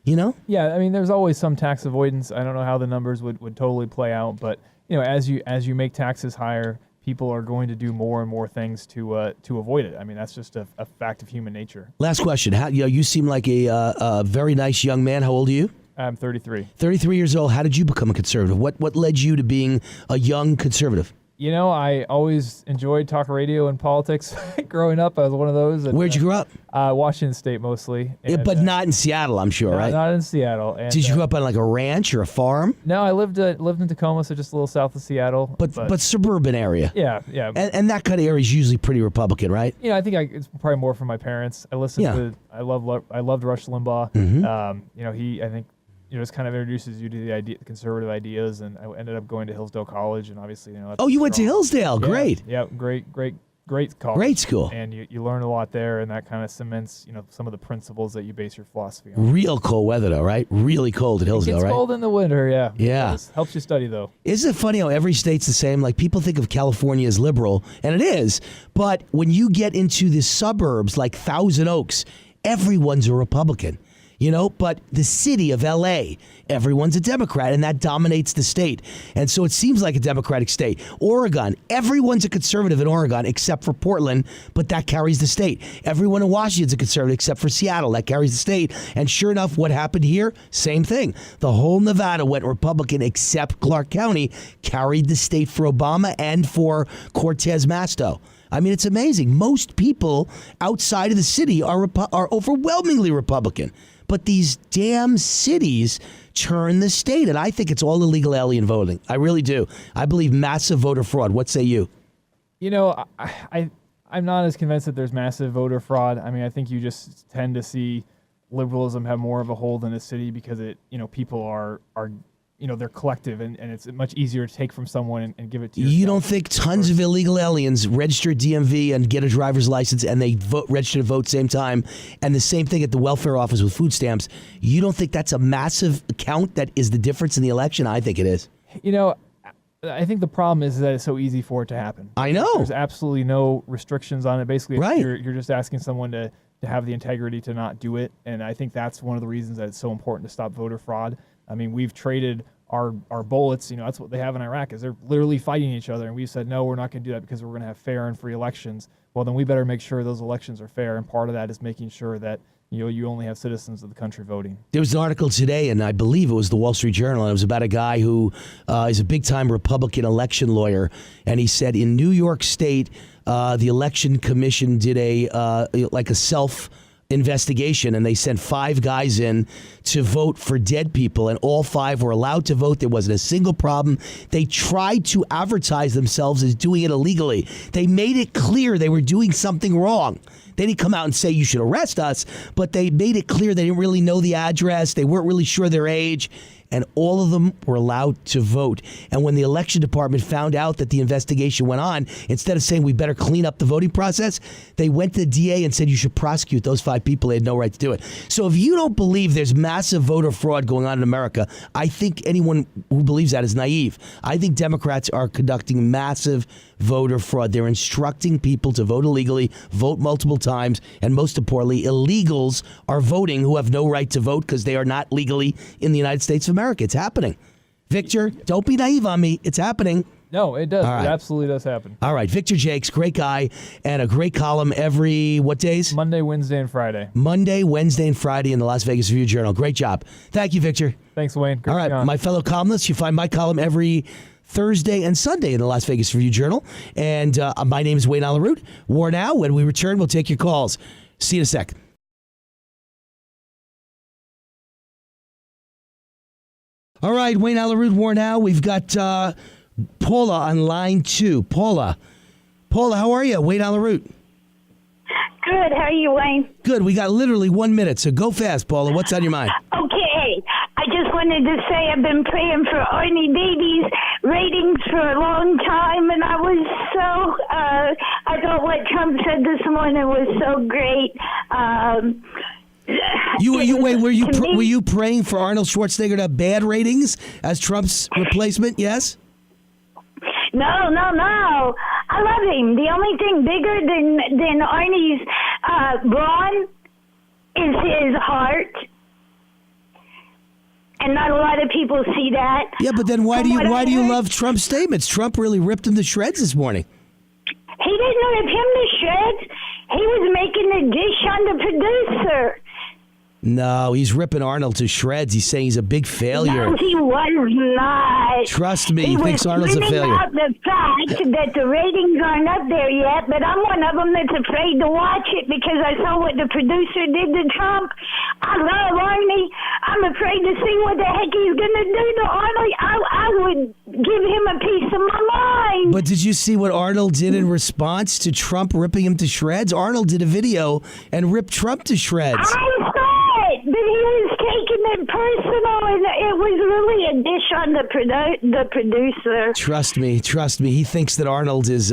You know? Yeah, there's always some tax avoidance. I don't know how the numbers would totally play out, but as you make taxes higher, people are going to do more and more things to avoid it. That's just a fact of human nature. Last question. You seem like a very nice young man. How old are you? I'm 33. 33 years old. How did you become a conservative? What led you to being a young conservative? I always enjoyed talk radio and politics. Growing up, I was one of those. And, where'd you grow up? Washington State mostly. And, but not in Seattle, I'm sure, right? Not in Seattle. And, did you grow up on like a ranch or a farm? No, I lived in Tacoma, so just a little south of Seattle. But suburban area. Yeah. And that kind of area is usually pretty Republican, right? I think it's probably more from my parents. I I loved Rush Limbaugh. Mm-hmm. He, I think, just kind of introduces you to the conservative ideas, and I ended up going to Hillsdale College, and obviously, you went to Hillsdale, great. Yeah, great college. Great school. And you learn a lot there, and that kind of cements, some of the principles that you base your philosophy on. Real cold weather, though, right? Really cold at Hillsdale, right? It's cold in the winter, yeah. Yeah. Helps you study, though. Isn't it funny how every state's the same? Like, people think of California as liberal, and it is, but when you get into the suburbs like Thousand Oaks, everyone's a Republican. But the city of L.A., everyone's a Democrat, and that dominates the state. And so it seems like a Democratic state. Oregon, everyone's a conservative in Oregon except for Portland, but that carries the state. Everyone in Washington's a conservative except for Seattle. That carries the state. And sure enough, what happened here? Same thing. The whole Nevada went Republican except Clark County carried the state for Obama and for Cortez Masto. It's amazing. Most people outside of the city are overwhelmingly Republican. But these damn cities turn the state, and I think it's all illegal alien voting. I really do. I believe massive voter fraud. What say you? I'm not as convinced that there's massive voter fraud. I think you just tend to see liberalism have more of a hold in the city because people are they're collective, and it's much easier to take from someone and give it to yourself. You don't think tons of illegal aliens register at DMV and get a driver's license and they register to vote same time, and the same thing at the welfare office with food stamps? You don't think that's a massive count that is the difference in the election? I think it is. I think the problem is that it's so easy for it to happen. I know. There's absolutely no restrictions on it. Basically, right. You're just asking someone to have the integrity to not do it, and I think that's one of the reasons that it's so important to stop voter fraud. We've traded our bullets, that's what they have in Iraq, is they're literally fighting each other. And we said, no, we're not going to do that because we're going to have fair and free elections. Well, then we better make sure those elections are fair. And part of that is making sure that, you only have citizens of the country voting. There was an article today, and I believe it was the Wall Street Journal, and it was about a guy who is a big-time Republican election lawyer. And he said in New York State, the election commission did a self investigation, and they sent 5 guys in to vote for dead people, and all 5 were allowed to vote. There wasn't a single problem. They tried to advertise themselves as doing it illegally. They made it clear they were doing something wrong. They didn't come out and say you should arrest us, but they made it clear they didn't really know the address. They weren't really sure their age. And all of them were allowed to vote. And when the election department found out that the investigation went on, instead of saying we better clean up the voting process, they went to the DA and said you should prosecute those 5 people. They had no right to do it. So if you don't believe there's massive voter fraud going on in America, I think anyone who believes that is naive. I think Democrats are conducting massive voter fraud. They're instructing people to vote illegally, vote multiple times, and most importantly, illegals are voting who have no right to vote because they are not legally in the United States of America. It's happening. Victor, don't be naive on me. It's happening. No, it does. All right. It absolutely does happen. All right. Victor Jakes, great guy, and a great column every, what days? Monday, Wednesday, and Friday. Monday, Wednesday, and Friday in the Las Vegas Review-Journal. Great job. Thank you, Victor. Thanks, Wayne. Great All right. My fellow columnists, you find my column every Thursday and Sunday in the Las Vegas Review-Journal. And my name is Wayne Allyn. WAR Now. When we return, we'll take your calls. See you in a sec. All right, Wayne Allyn, WAR Now. We've got Paula on line 2. Paula, how are you? Wayne Allyn. Good. How are you, Wayne? Good. We got literally 1 minute, so go fast, Paula. What's on your mind? Okay. I just wanted to say I've been praying for Arnie Davies' ratings for a long time, and I was so, I thought what Trump said this morning was so great. Were you praying for Arnold Schwarzenegger to have bad ratings as Trump's replacement? Yes? No. I love him. The only thing bigger than Arnie's brawn is his heart. And not a lot of people see that. Yeah, but then why do you love Trump's statements? Trump really ripped him to shreds this morning. He didn't rip him to shreds. He was making a dish on the producer. No, he's ripping Arnold to shreds. He's saying he's a big failure. No, he was not. Trust me, he thinks Arnold's a failure. Out the fact that the ratings aren't up there yet, but I'm one of them that's afraid to watch it because I saw what the producer did to Trump. I love Arnie. I'm afraid to see what the heck he's going to do to Arnold. I would give him a piece of my mind. But did you see what Arnold did in response to Trump ripping him to shreds? Arnold did a video and ripped Trump to shreds. I saw it, but he was taking it personal, and it was really a dish on the producer. Trust me. He thinks that Arnold is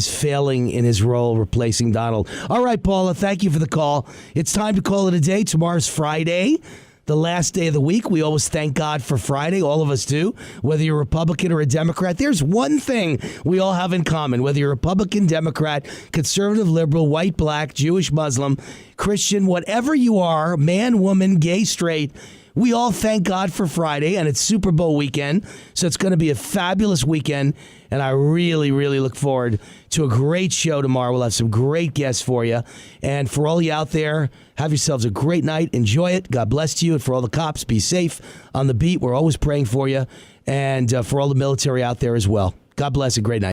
failing in his role replacing Donald. All right, Paula, thank you for the call. It's time to call it a day. Tomorrow's Friday, the last day of the week. We always thank God for Friday. All of us do. Whether you're a Republican or a Democrat, there's one thing we all have in common. Whether you're a Republican, Democrat, conservative, liberal, white, black, Jewish, Muslim, Christian, whatever you are, man, woman, gay, straight, we all thank God for Friday, and it's Super Bowl weekend, so it's going to be a fabulous weekend, and I really, really look forward to a great show tomorrow. We'll have some great guests for you, and for all you out there, have yourselves a great night. Enjoy it. God bless to you, and for all the cops, be safe on the beat. We're always praying for you, and for all the military out there as well. God bless. A great night.